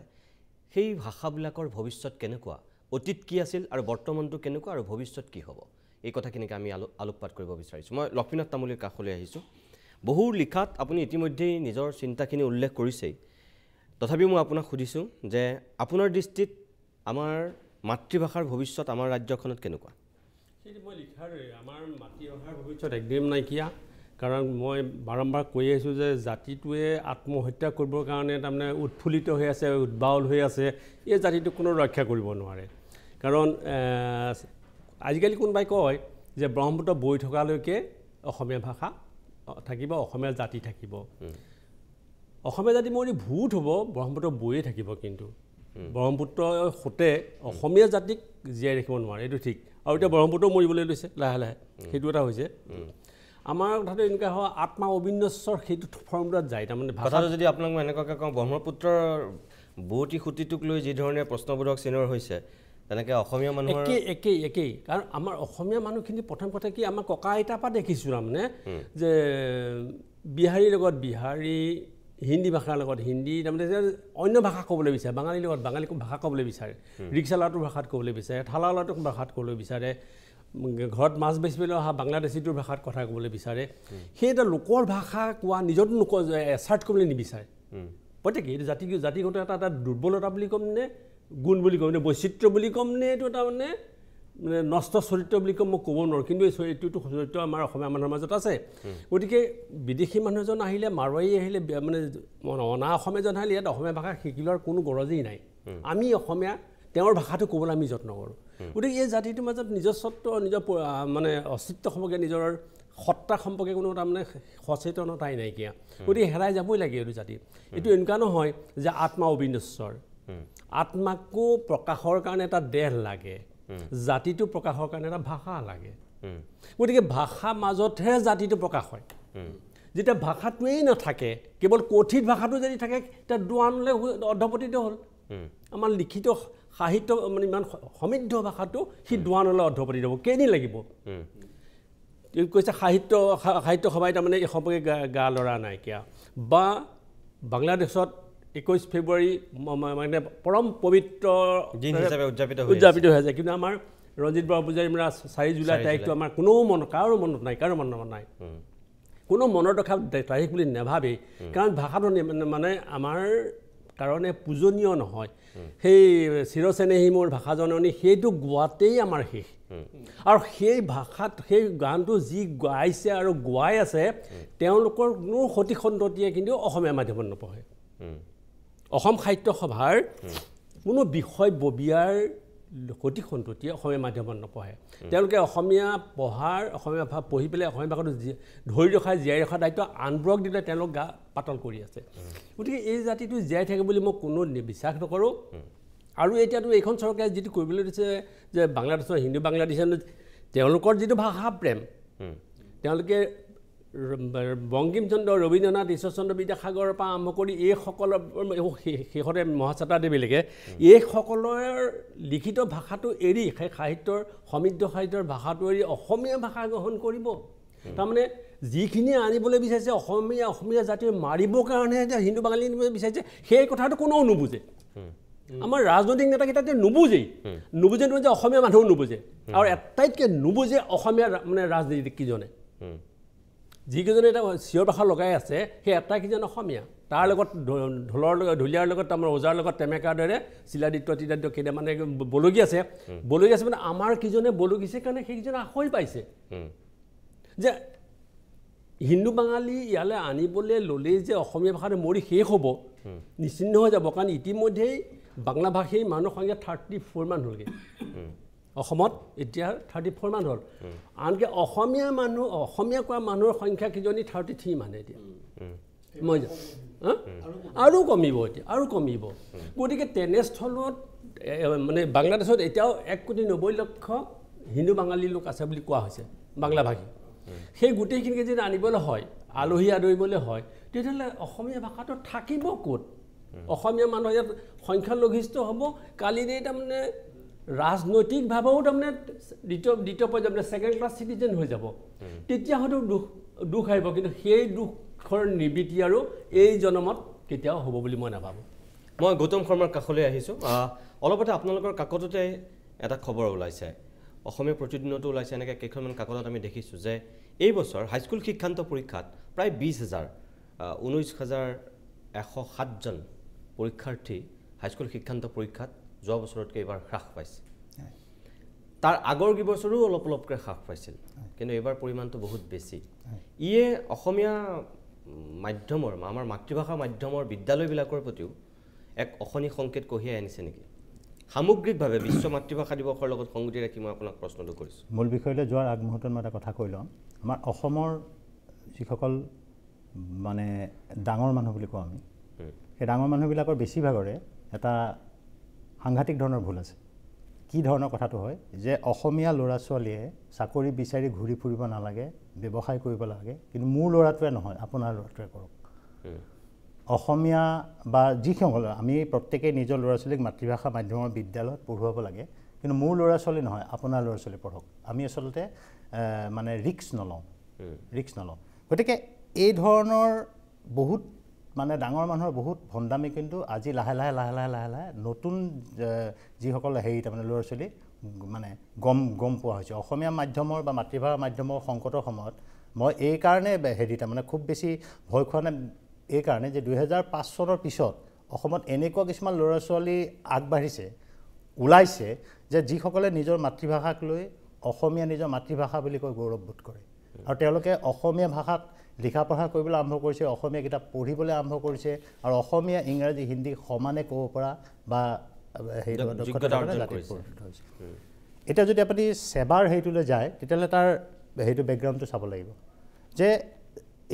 সেই ভাষাবিলাকৰ ভৱিষ্যত কেনেকুৱা অতীত কি আছিল আৰু বৰ্তমানটো কেনেকুৱা আৰু ভৱিষ্যত কি হ'ব এই কথাখিনিকে আমি আলোকপাত কৰিব বিচাৰিছোঁ মই লক্ষ্মীনাথ তামুলীৰ কাষলৈ আহিছোঁ বহু লিখাত আপুনি ইতিমধ্যেই নিজৰ চিন্তাখিনি উল্লেখ কৰিছেই তথাপিও মই আপোনাক সুধিছোঁ যে আপোনাৰ দৃষ্টিত আমাৰ মাতৃভাষাৰ ভৱিষ্যত আমাৰ ৰাজ্যখনত কেনেকুৱা সেইটো মই লিখাৰ আমাৰ মাতৃভাষাৰ ভৱিষ্যত একদম নাইকিয়া কাৰণ মই বাৰম্বাৰ কৈ আহিছোঁ যে জাতিটোৱে আত্মহত্যা কৰিবৰ কাৰণে তাৰমানে উৎফুল্লিত হৈ আছে উদ্বাউল হৈ আছে এই জাতিটোক কোনো ৰক্ষা কৰিব নোৱাৰে কাৰণ আজিকালি কোনোবাই কয় যে ব্ৰহ্মপুত্ৰ বৈ থকালৈকে অসমীয়া ভাষা থাকিব অসমীয়া জাতি থাকিব অসমীয়া জাতি মৰি ভূত হ'ব ব্ৰহ্মপুত্ৰ বৈয়ে থাকিব কিন্তু ব্ৰহ্মপুত্ৰৰ সোঁতে অসমীয়া জাতিক জীয়াই ৰাখিব নোৱাৰে এইটো ঠিক আৰু এতিয়া ব্ৰহ্মপুত্ৰ মৰিবলৈ লৈছে লাহে লাহে সেইটো এটা হৈছে আমাৰ কথাটো এনেকুৱা হয় আত্মা অবিনশ্বৰ সেইটো ফৰ্মুলাত যায় তাৰমানে কথাটো যদি আপোনাক মই এনেকুৱাকৈ কওঁ ব্ৰহ্মপুত্ৰৰ বুৱতী সুঁতিটোক লৈ যিধৰণে প্ৰশ্নবোধক চিনৰ হৈছে তেনেকৈ অসমীয়া মানুহৰ একেই কাৰণ আমাৰ অসমীয়া মানুহখিনি প্ৰথম কথা কি আমাৰ ককা আইতাৰ পৰা দেখিছোঁ তাৰমানে যে বিহাৰীৰ লগত বিহাৰী হিন্দী ভাষাৰ লগত হিন্দী তাৰমানে অন্য ভাষা ক'বলৈ বিচাৰে বাঙালীৰ লগত বাঙালী ভাষা ক'বলৈ বিচাৰে ৰিক্সালাটোৰ ভাষাত ক'বলৈ বিচাৰে ঠালালাটোৰ ভাষাত ক'বলৈ বিচাৰে ঘৰত মাছ বেচিবলৈ অহা বাংলাদেশীটোৰ ভাষাত কথা ক'বলৈ বিচাৰে সেই এটা লোকৰ ভাষা কোৱা নিজৰটো এছাৰ্ট কৰিবলৈ নিবিচাৰে প্ৰত্যেকেই এইটো জাতিগত এটা দুৰ্বলতা বুলি ক'ম নে গুণ বুলি ক'ম নে বৈচিত্ৰ্য বুলি ক'ম নে এইটো এটা মানে নষ্ট চৰিত্ৰ বুলি ক'ম মই ক'ব নোৱাৰোঁ কিন্তু এই এইটোতো চৰিত্ৰ আমাৰ অসমীয়া মানুহৰ মাজত আছে গতিকে বিদেশী মানুহ এজন আহিলে মাৰোৱাৰী আহিলে মানে অনা অসমীয়া এজন আহিলে ইয়াত অসমীয়া ভাষা শিকি লোৱাৰ কোনো গৰজেই নাই আমি অসমীয়া তেওঁৰ ভাষাটো ক'বলৈ আমি যত্ন কৰোঁ গতিকে এই জাতিটোৰ মাজত নিজস্বত্ব নিজৰ মানে অস্তিত্ব সম্পৰ্কে নিজৰ সত্তা সম্পৰ্কে কোনো তাৰমানে সচেতনতাই নাইকিয়া গতিকে হেৰাই যাবই লাগে এইটো জাতি এইটো এনেকুৱা নহয় যে আত্মা অবিনশ্বৰ আত্মাকো প্ৰকাশৰ কাৰণে এটা দেহ লাগে জাতিটো প্ৰকাশৰ কাৰণে এটা ভাষা লাগে গতিকে ভাষা মাজতহে জাতিটো প্ৰকাশ হয় যেতিয়া ভাষাটোৱেই নাথাকে কেৱল কথিত ভাষাটো যদি থাকে তেতিয়া দোৱানলৈ অৰ্ধপতিত হ'ল আমাৰ লিখিত সাহিত্য মানে ইমান সমৃদ্ধ ভাষাটো সি দোৱানলৈ অৰ্ধপতিত হ'ব কেইদিন লাগিব কৈছে সাহিত্য সভাই তাৰমানে এই সম্পৰ্কে গা লৰা নাইকিয়া বা বাংলাদেশত 21 ফেব্ৰুৱাৰী মানে পৰম পবিত্ৰ দিন হিচাপে উদযাপিত হৈ আছে কিন্তু আমাৰ ৰঞ্জিত বৰা পূজাৰী 4 জুলাই তাৰিখটো আমাৰ কাৰো মনত নাই কোনো মনত ৰখা তাৰিখ বুলি নাভাবেই কাৰণ ভাষাটো মানে আমাৰ কাৰণে পূজনীয় নহয় সেই চিৰচেনেহী মোৰ ভাষা জননী সেইটো গোৱাতেই আমাৰ শেষ আৰু সেই ভাষাত সেই গানটো যি গাইছে আৰু গোৱাই আছে তেওঁলোকৰ কোনো সতি সন্ততিয়ে কিন্তু অসমীয়া মাধ্যমত নপঢ়ে অসম সাহিত্য সভাৰ কোনো বিষয় ববিয়াৰ সতি সন্ততিয়ে অসমীয়া মাধ্যমত নপঢ়ে তেওঁলোকে অসমীয়া পঢ়াৰ অসমীয়া ভাষা পঢ়ি পেলাই অসমীয়া ভাষাটো ধৰি ৰখা জীয়াই ৰখা দায়িত্ব আনবোৰক দিলে তেওঁলোক গা পাতল কৰি আছে গতিকে এই জাতিটো জীয়াই থাকে বুলি মই কোনো বিশ্বাস নকৰোঁ আৰু এতিয়াতো এইখন চৰকাৰে যিটো কৰিবলৈ দিছে যে বাংলাদেশৰ হিন্দু বাংলাদেশৰ তেওঁলোকৰ যিটো ভাষা প্ৰেম তেওঁলোকে বংকিমচন্দ্ৰ ৰবীন্দ্ৰনাথ ঈশ্বৰচন্দ্ৰ বিদ্যাসাগৰৰ পৰা আৰম্ভ কৰি এইসকলৰ শেষতে মহাচাত্ৰাদেৱীলৈকে এইসকলৰ লিখিত ভাষাটো এৰি সেই সাহিত্যৰ সমৃদ্ধ সাহিত্যৰ ভাষাটো এৰি অসমীয়া ভাষা গ্ৰহণ কৰিব তাৰমানে যিখিনি আনিবলৈ বিচাৰিছে অসমীয়া জাতিৰ মাৰিবৰ কাৰণে যে হিন্দু বাঙালী আনিবলৈ বিচাৰিছে সেই কথাটো কোনেও নুবুজে আমাৰ ৰাজনৈতিক নেতাকেইটা নুবুজে নহয় যে অসমীয়া মানুহো নুবুজে আৰু এটাইতকৈ নুবুজে অসমীয়া মানে ৰাজনীতিককেইজনে যিকেইজনে এটা চিঞৰ বাখৰ লগাই আছে সেই এটাইকেইজন অসমীয়া তাৰ লগত ঢুলীয়াৰ লগত আমাৰ ওজাৰ লগত টেমেকাৰ দৰে চিলাদিত্য তিলাদিত্য কেইটা মানে বলগী আছে মানে আমাৰ কিজনে বলগীছে কাৰণে সেইকেইজনে আখৈ পাইছে যে হিন্দু বাঙালী ইয়ালৈ আনিবলৈ ল'লেই যে অসমীয়া ভাষাটো মৰি শেষ হ'ব নিশ্চিন্ন হৈ যাব কাৰণ ইতিমধ্যেই বাংলা ভাষী মানুহৰ সংখ্যা 34 মান হ'লগৈ অসমত এতিয়া 34 মান হ'ল আনকি অসমীয়া কোৱা মানুহৰ সংখ্যা কিজনী 33 মানে এতিয়া মই আৰু কমিব এতিয়া আৰু কমিব গতিকে তেনেস্থলত মানে বাংলাদেশত এতিয়াও 1,90,00,000 হিন্দু বাঙালী লোক আছে বুলি কোৱা হৈছে বাংলা ভাষী সেই গোটেইখিনিকে যদি আনিবলৈ হয় আলহী আদৰিবলৈ হয় তেতিয়াহ'লে অসমীয়া ভাষাটো থাকিব ক'ত অসমীয়া মানুহ ইয়াত সংখ্যালঘিষ্ঠ হ'ব কালিৰে তাৰমানে ৰাজনৈতিকভাৱেও তাৰমানে দ্বিতীয় পৰ্যায়ত মানে ছেকেণ্ড ক্লাছ চিটিজেন হৈ যাব তেতিয়া হয়তো দুখ আহিব কিন্তু সেই দুখৰ নিবৃত্তি আৰু এই জনমত কেতিয়াও হ'ব বুলি মই নাভাবোঁ মই গৌতম শৰ্মাৰ কাষলৈ আহিছোঁ অলপতে আপোনালোকৰ কাকততে এটা খবৰ ওলাইছে অসমীয়া প্ৰতিদিনতো ওলাইছে এনেকৈ কেইখনমান কাকতত আমি দেখিছোঁ যে এই বছৰ হাইস্কুল শিক্ষান্ত পৰীক্ষাত প্ৰায় 19,107জন পৰীক্ষাৰ্থী হাইস্কুল শিক্ষান্ত পৰীক্ষাত যোৱা বছৰতকৈ এইবাৰ হ্ৰাস পাইছে তাৰ আগৰ কেইবছৰো অলপকৈ হ্ৰাস পাইছিল কিন্তু এইবাৰ পৰিমাণটো বহুত বেছি ইয়ে অসমীয়া মাধ্যমৰ আমাৰ মাতৃভাষা মাধ্যমৰ বিদ্যালয়বিলাকৰ প্ৰতিও এক অশনি সংকেত কঢ়িয়াই আনিছে নেকি সামগ্ৰিকভাৱে বিশ্ব মাতৃভাষা দিৱসৰ লগত সংগতি ৰাখি মই আপোনাক প্ৰশ্নটো কৰিছোঁ মূল বিষয়লৈ যোৱাৰ আগমুহূৰ্তত মই এটা কথা কৈ লওঁ আমাৰ অসমৰ যিসকল মানে ডাঙৰ মানুহ বুলি কওঁ আমি সেই ডাঙৰ মানুহবিলাকৰ বেছিভাগৰে এটা সাংঘাতিক ধৰণৰ ভুল আছে কি ধৰণৰ কথাটো হয় যে অসমীয়া ল'ৰা ছোৱালীয়ে চাকৰি বিচাৰি ঘূৰি ফুৰিব নালাগে ব্যৱসায় কৰিব লাগে কিন্তু মোৰ ল'ৰাটোৱে নহয় আপোনাৰ ল'ৰাটোৱে কৰক অসমীয়া বা যিসকল আমি প্ৰত্যেকেই নিজৰ ল'ৰা ছোৱালীক মাতৃভাষা মাধ্যমৰ বিদ্যালয়ত পঢ়ুৱাব লাগে কিন্তু মোৰ ল'ৰা ছোৱালী নহয় আপোনাৰ ল'ৰা ছোৱালী পঢ়ক আমি আচলতে মানে ৰিস্ক নলওঁ গতিকে এই ধৰণৰ বহুত মানে ডাঙৰ মানুহৰ বহুত ভণ্ডামি কিন্তু আজি লাহে লাহে নতুন যিসকল হেৰি তাৰমানে ল'ৰা ছোৱালী মানে গম পোৱা হৈছে অসমীয়া মাধ্যমৰ বা মাতৃভাষা মাধ্যমৰ সংকটৰ সময়ত মই এই কাৰণে হেৰি তাৰমানে খুব বেছি ভয় খোৱা নাই এই কাৰণে যে 2005 চনৰ পিছত অসমত এনেকুৱা কিছুমান ল'ৰা ছোৱালী আগবাঢ়িছে ওলাইছে যে যিসকলে নিজৰ মাতৃভাষাক লৈ অসমীয়া নিজৰ মাতৃভাষা বুলি কৈ গৌৰৱবোধ কৰে আৰু তেওঁলোকে অসমীয়া ভাষাত লিখা পঢ়া কৰিবলৈ আৰম্ভ কৰিছে অসমীয়া কিতাপ পঢ়িবলৈ আৰম্ভ কৰিছে আৰু অসমীয়া ইংৰাজী হিন্দী সমানে ক'ব পৰা বা হেৰি দক্ষতা হৈছে এতিয়া যদি আপুনি সেৱাৰ হেৰিটোলৈ যায় তেতিয়াহ'লে তাৰ হেৰিটো বেকগ্ৰাউণ্ডটো চাব লাগিব যে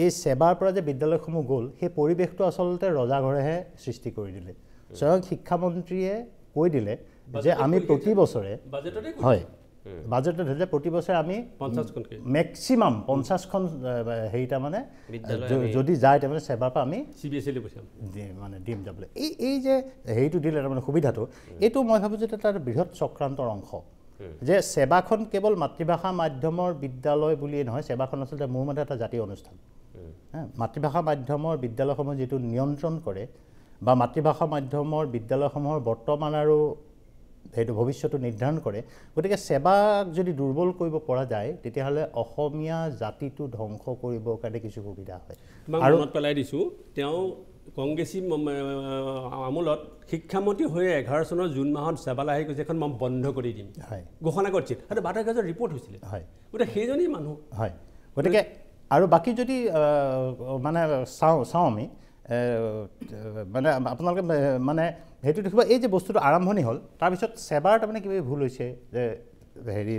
এই সেৱাৰ পৰা যে বিদ্যালয়সমূহ গ'ল সেই পৰিৱেশটো আচলতে ৰজাঘৰেহে সৃষ্টি কৰি দিলে স্বয়ং শিক্ষামন্ত্ৰীয়ে কৈ দিলে যে আমি প্ৰতি বছৰে হয় বাজেটত যে প্ৰতি বছৰে আমি মেক্সিমাম 50খন হেৰি তাৰমানে যদি যায় তাৰমানে সেৱাৰ পৰা আমি CBSE মানে দিম যাবলৈ এই যে হেৰিটো দিলে তাৰমানে সুবিধাটো এইটো মই ভাবোঁ যে এটা বৃহৎ চক্ৰান্তৰ অংশ যে সেৱাখন কেৱল মাতৃভাষা মাধ্যমৰ বিদ্যালয় বুলিয়ে নহয় সেৱাখন আচলতে মোৰ মতে এটা জাতীয় অনুষ্ঠান মাতৃভাষা মাধ্যমৰ বিদ্যালয়সমূহ যিটো নিয়ন্ত্ৰণ কৰে বা মাতৃভাষা মাধ্যমৰ বিদ্যালয়সমূহৰ বৰ্তমান আৰু সেইটো ভৱিষ্যতটো নিৰ্ধাৰণ কৰে গতিকে সেৱাক যদি দুৰ্বল কৰিব পৰা যায় তেতিয়াহ'লে অসমীয়া জাতিটো ধ্বংস কৰিবৰ কাৰণে কিছু সুবিধা হয় আৰু মনত পেলাই দিছোঁ তেওঁ কংগ্ৰেছী আমোলত শিক্ষামন্ত্ৰী হৈ 11 চনৰ জুন মাহত সেৱালৈ আহি কৈছে এখন মই বন্ধ কৰি দিম ঘোষণা কৰিছিল সেইটো 12 গজৰ ৰিপৰ্ট হৈছিলে গতিকে সেইজনেই মানুহ হয় গতিকে আৰু বাকী যদি মানে চাওঁ আমি মানে আপোনালোকে মানে সেইটো দেখিব এই যে বস্তুটো আৰম্ভণি হ'ল তাৰপিছত সেৱাৰ তাৰমানে কিবা ভুল হৈছে যে হেৰি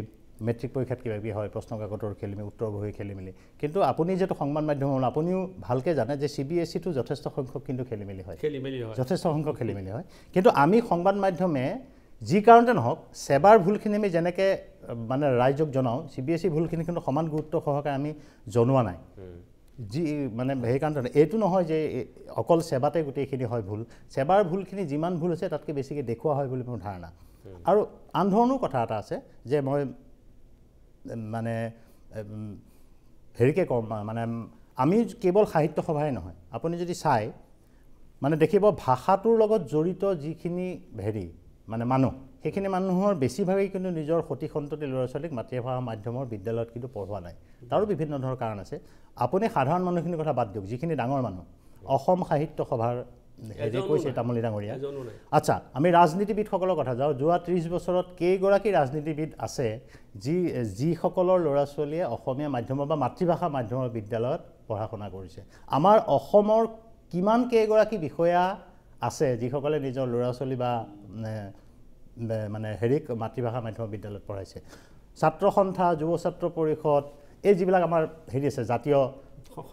মেট্ৰিক পৰীক্ষাত কিবা কিবি হয় প্ৰশ্ন কাকতৰ খেলিমেলি উত্তৰ বহি খেলিমেলি কিন্তু আপুনি যিটো সংবাদ মাধ্যম হ'ল আপুনিও ভালকৈ জানে যে CBSEটো যথেষ্ট সংখ্যক কিন্তু খেলিমেলি হয় যথেষ্ট সংখ্যক খেলিমেলি হয় কিন্তু আমি সংবাদ মাধ্যমে যি কাৰণতে নহওক সেৱাৰ ভুলখিনি আমি যেনেকৈ মানে ৰাইজক জনাওঁ CBSE ভুলখিনি কিন্তু সমান গুৰুত্ব সহকাৰে আমি জনোৱা নাই যি মানে সেইকাৰণে এইটো নহয় যে অকল সেৱাতে গোটেইখিনি হয় ভুল সেৱাৰ ভুলখিনি যিমান ভুল হৈছে তাতকৈ বেছিকৈ দেখুওৱা হয় বুলি মোৰ ধাৰণা আৰু আন ধৰণৰ কথা এটা আছে যে মই মানে হেৰিকে কম মানে আমি কেৱল সাহিত্য সভাই নহয় আপুনি যদি চায় মানে দেখিব ভাষাটোৰ লগত জড়িত যিখিনি হেৰি মানে মানুহ সেইখিনি মানুহৰ বেছিভাগেই কিন্তু নিজৰ সতি সন্ততি ল'ৰা ছোৱালীক মাতৃভাষা মাধ্যমৰ বিদ্যালয়ত কিন্তু পঢ়োৱা নাই তাৰো বিভিন্ন ধৰণৰ কাৰণ আছে আপুনি সাধাৰণ মানুহখিনিৰ কথা বাদ দিয়ক যিখিনি ডাঙৰ মানুহ অসম সাহিত্য সভাৰ হেৰি কৈছে তামুলী ডাঙৰীয়া আচ্ছা আমি ৰাজনীতিবিদসকলৰ কথা যাওঁ যোৱা 30 বছৰত কেইগৰাকী ৰাজনীতিবিদ আছে যিসকলৰ ল'ৰা ছোৱালীয়ে অসমীয়া মাধ্যমৰ বা মাতৃভাষা মাধ্যমৰ বিদ্যালয়ত পঢ়া শুনা কৰিছে আমাৰ অসমৰ কিমান কেইগৰাকী বিষয়া আছে যিসকলে নিজৰ ল'ৰা ছোৱালী বা মানে হেৰিক মাতৃভাষা মাধ্যমৰ বিদ্যালয়ত পঢ়াইছে ছাত্ৰ সন্থা যুৱ ছাত্ৰ পৰিষদ এই যিবিলাক আমাৰ হেৰি আছে জাতীয়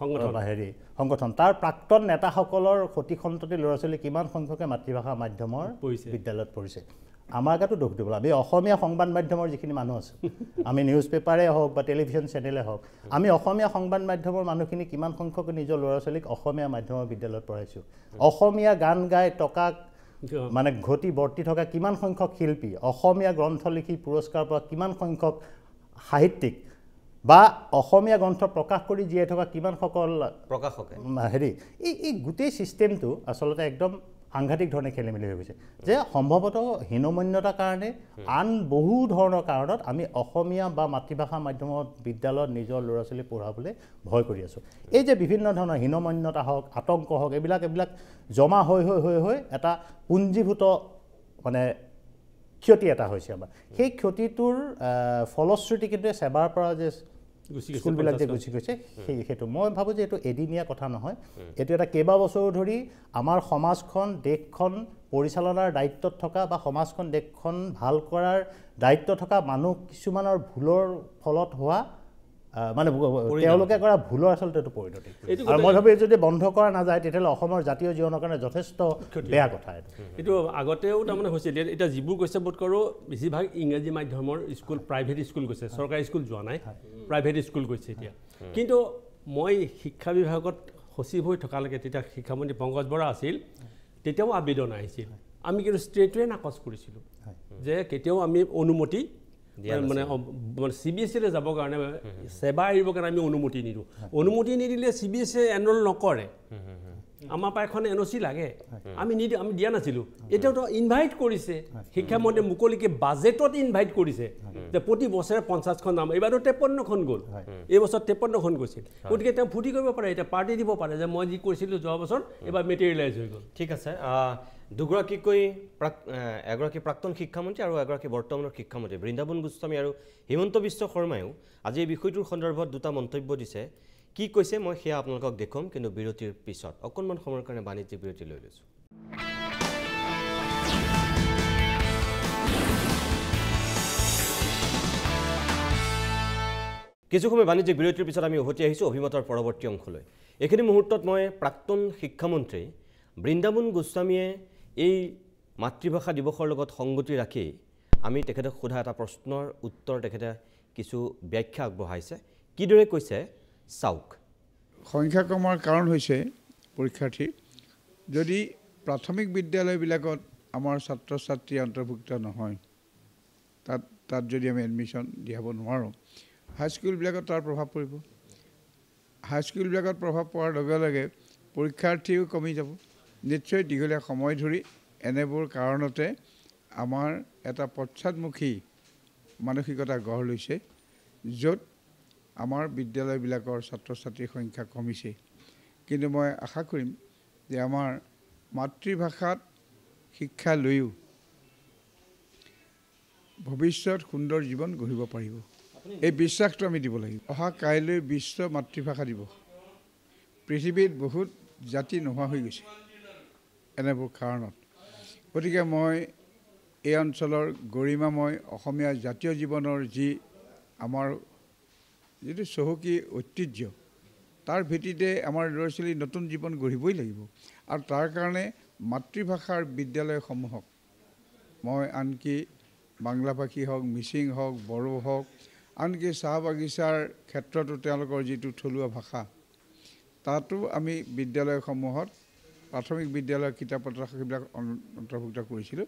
সংগঠন বা হেৰি সংগঠন তাৰ প্ৰাক্তন নেতাসকলৰ সতি সন্ততি ল'ৰা ছোৱালী কিমান সংখ্যকে মাতৃভাষা মাধ্যমৰ বিদ্যালয়ত পঢ়িছে আমাৰ গাতো দুখ দিব আমি অসমীয়া সংবাদ মাধ্যমৰ যিখিনি মানুহ আছে আমি নিউজ পেপাৰে হওক বা টেলিভিশ্যন চেনেলে হওক আমি অসমীয়া সংবাদ মাধ্যমৰ মানুহখিনি কিমান সংখ্যকে নিজৰ ল'ৰা ছোৱালীক অসমীয়া মাধ্যমৰ বিদ্যালয়ত পঢ়াইছোঁ অসমীয়া গান গাই টকা মানে ঘটি বৰ্তি থকা কিমান সংখ্যক শিল্পী অসমীয়া গ্ৰন্থ লিখি পুৰস্কাৰ পোৱা কিমান সংখ্যক সাহিত্যিক বা অসমীয়া গ্ৰন্থ প্ৰকাশ কৰি জীয়াই থকা কিমানসকল প্ৰকাশকে হেৰি এই গোটেই ছিষ্টেমটো আচলতে একদম সাংঘাতিক ধৰণে খেলি মেলি হৈ গৈছে যে সম্ভৱতঃ হীনমন্যতাৰ কাৰণে আন বহু ধৰণৰ কাৰণত আমি অসমীয়া বা মাতৃভাষা মাধ্যমত বিদ্যালয়ত নিজৰ ল'ৰা ছোৱালী পঢ়াবলৈ ভয় কৰি আছোঁ এই যে বিভিন্ন ধৰণৰ হীনমন্যতা হওক আতংক হওক এইবিলাক জমা হৈ এটা পুঞ্জীভূত মানে ক্ষতি এটা হৈছে আমাৰ সেই ক্ষতিটোৰ ফলশ্ৰুতি কিন্তু সেৱাৰ পৰা যে স্কুলবিলাক যে গুচি গৈছে সেইটো মই ভাবোঁ যে এইটো এদিনীয়া কথা নহয় এইটো এটা কেইবাবছৰো ধৰি আমাৰ সমাজখন দেশখন পৰিচালনাৰ দায়িত্বত থকা বা সমাজখন দেশখন ভাল কৰাৰ দায়িত্ব থকা মানুহ কিছুমানৰ ভুলৰ ফলত হোৱা মানে তেওঁলোকে কৰা ভুলৰ আচলতে এইটো পৰিণতি আৰু মই ভাবোঁ যদি বন্ধ কৰা নাযায় তেতিয়াহ'লে অসমৰ জাতীয় জীৱনৰ কাৰণে যথেষ্ট বেয়া কথা এইটো আগতেও তাৰমানে হৈছিল এতিয়া যিবোৰ গৈছে বোধ কৰোঁ বেছিভাগ ইংৰাজী মাধ্যমৰ স্কুল প্ৰাইভেট স্কুল গৈছে চৰকাৰী স্কুল যোৱা নাই প্ৰাইভেট স্কুল গৈছে এতিয়া কিন্তু মই শিক্ষা বিভাগত সচিব হৈ থকালৈকে তেতিয়া শিক্ষামন্ত্ৰী পংকজ বৰা আছিল তেতিয়াও আবেদন আহিছিল আমি কিন্তু ষ্ট্ৰেইটৱে নাকচ কৰিছিলোঁ যে কেতিয়াও আমি অনুমতি মানে CBSE যাবৰ কাৰণে সেৱা এৰিবৰ কাৰণে আমি অনুমতি নিদিওঁ অনুমতি নিদিলে CBSE এনৰোল নকৰে আমাৰ পৰা এখন NOC লাগে আমি নিদিওঁ আমি দিয়া নাছিলোঁ এতিয়াওতো ইনভাইট কৰিছে শিক্ষামন্ত্ৰী মুকলিকে বাজেটত ইনভাইট কৰিছে যে প্ৰতি বছৰে 50খন নাম এইবাৰো 53খন গ'ল এই বছৰ 53খন গৈছিল গতিকে তেওঁ ফুটি কৰিব পাৰে এতিয়া পাৰ্টি দিব পাৰে যে মই যি কৰিছিলোঁ যোৱা বছৰ এইবাৰ মেটেৰিয়েলাইজ হৈ গ'ল ঠিক আছে দুগৰাকীকৈ এগৰাকী প্ৰাক্তন শিক্ষামন্ত্ৰী আৰু এগৰাকী বৰ্তমানৰ শিক্ষামন্ত্ৰী বৃন্দাবন গোস্বামী আৰু হিমন্ত বিশ্ব শৰ্মায়ো আজি এই বিষয়টোৰ সন্দৰ্ভত দুটা মন্তব্য দিছে কি কৈছে মই সেয়া আপোনালোকক দেখুৱাম কিন্তু বিৰতিৰ পিছত অকণমান সময়ৰ কাৰণে বাণিজ্যিক বিৰতি লৈ লৈছোঁ কিছু সময় বাণিজ্যিক বিৰতিৰ পিছত আমি উভতি আহিছোঁ অভিমতৰ পৰৱৰ্তী অংশলৈ এইখিনি মুহূৰ্তত মই প্ৰাক্তন শিক্ষামন্ত্ৰী বৃন্দাবন গোস্বামীয়ে এই মাতৃভাষা দিৱসৰ লগত সংগতি ৰাখি আমি তেখেতক সোধা এটা প্ৰশ্নৰ উত্তৰ তেখেতে কিছু ব্যাখ্যা আগবঢ়াইছে কিদৰে কৈছে চাওক সংখ্যা কমাৰ কাৰণ হৈছে পৰীক্ষাৰ্থী যদি প্ৰাথমিক বিদ্যালয়বিলাকত আমাৰ ছাত্ৰ ছাত্ৰী অন্তৰ্ভুক্ত নহয় তাত যদি আমি এডমিশ্যন দিয়াব নোৱাৰোঁ হাইস্কুলবিলাকত তাৰ প্ৰভাৱ পৰিব হাইস্কুলবিলাকত প্ৰভাৱ পৰাৰ লগে লগে পৰীক্ষাৰ্থীও কমি যাব নিশ্চয় দীঘলীয়া সময় ধৰি এনেবোৰ কাৰণতে আমাৰ এটা পশ্চাদমুখী মানসিকতা গঢ় লৈছে য'ত আমাৰ বিদ্যালয়বিলাকৰ ছাত্ৰ ছাত্ৰীৰ সংখ্যা কমিছে কিন্তু মই আশা কৰিম যে আমাৰ মাতৃভাষাত শিক্ষা লৈও ভৱিষ্যত সুন্দৰ জীৱন গঢ়িব পাৰিব এই বিশ্বাসটো আমি দিব লাগিব অহা কাইলৈ বিশ্ব মাতৃভাষা দিৱস পৃথিৱীত বহুত জাতি নোহোৱা হৈ গৈছে এনেবোৰ কাৰণত গতিকে মই এই অঞ্চলৰ গৰিমাময় অসমীয়া জাতীয় জীৱনৰ যি আমাৰ যিটো চহকী ঐতিহ্য তাৰ ভিত্তিতে আমাৰ ল'ৰা ছোৱালী নতুন জীৱন গঢ়িবই লাগিব আৰু তাৰ কাৰণে মাতৃভাষাৰ বিদ্যালয়সমূহক মই আনকি বাংলাভাষী হওক মিচিং হওক বড়ো হওক আনকি চাহ বাগিচাৰ ক্ষেত্ৰতো তেওঁলোকৰ যিটো থলুৱা ভাষা তাতো আমি বিদ্যালয়সমূহত প্ৰাথমিক বিদ্যালয়ৰ কিতাপ পত্ৰ সেইবিলাক অন্তৰ্ভুক্ত কৰিছিলোঁ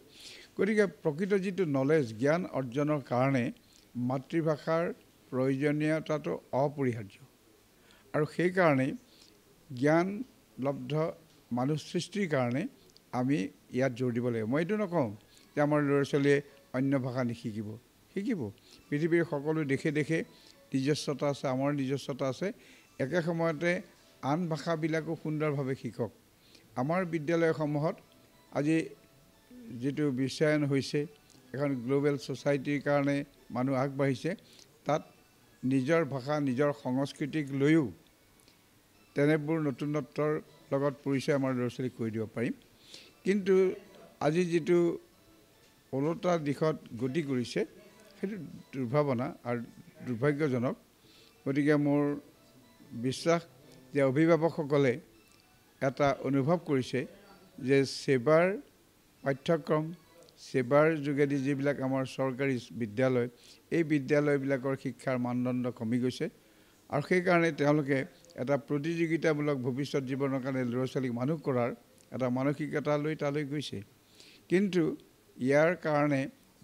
গতিকে প্ৰকৃত যিটো নলেজ জ্ঞান অৰ্জনৰ কাৰণে মাতৃভাষাৰ প্ৰয়োজনীয়তাটো অপৰিহাৰ্য আৰু সেইকাৰণেই জ্ঞানলব্ধ মানুহ সৃষ্টিৰ কাৰণে আমি ইয়াত জোৰ দিব লাগিব। মই এইটো নকওঁ যে আমাৰ ল'ৰা ছোৱালীয়ে অন্য ভাষা নিশিকিব, শিকিব। পৃথিৱীৰ সকলো দেশে দেশে নিজস্বতা আছে, আমাৰ নিজস্বতা আছে। একে সময়তে আন ভাষাবিলাকো সুন্দৰভাৱে শিকক। আমাৰ বিদ্যালয়সমূহত আজি যিটো বিশ্বায়ন হৈছে, এখন গ্ল'বেল ছ'চাইটিৰ কাৰণে মানুহ আগবাঢ়িছে, তাত নিজৰ ভাষা নিজৰ সংস্কৃতিক লৈও তেনেবোৰ নতুনত্বৰ লগত পৰিচয় আমাৰ ল'ৰা ছোৱালীক কৰি দিব পাৰিম। কিন্তু আজি যিটো ওলোটা দিশত গতি কৰিছে সেইটো দুৰ্ভাৱনা আৰু দুৰ্ভাগ্যজনক। গতিকে মোৰ বিশ্বাস যে অভিভাৱকসকলে এটা অনুভৱ কৰিছে যে সেৱাৰ পাঠ্যক্ৰম, সেৱাৰ যোগেদি যিবিলাক আমাৰ চৰকাৰী বিদ্যালয়, এই বিদ্যালয়বিলাকৰ শিক্ষাৰ মানদণ্ড কমি গৈছে আৰু সেইকাৰণে তেওঁলোকে এটা প্ৰতিযোগিতামূলক ভৱিষ্যত জীৱনৰ কাৰণে ল'ৰা ছোৱালীক মানুহ কৰাৰ এটা মানসিকতা লৈ তালৈ গৈছে। কিন্তু ইয়াৰ কাৰণে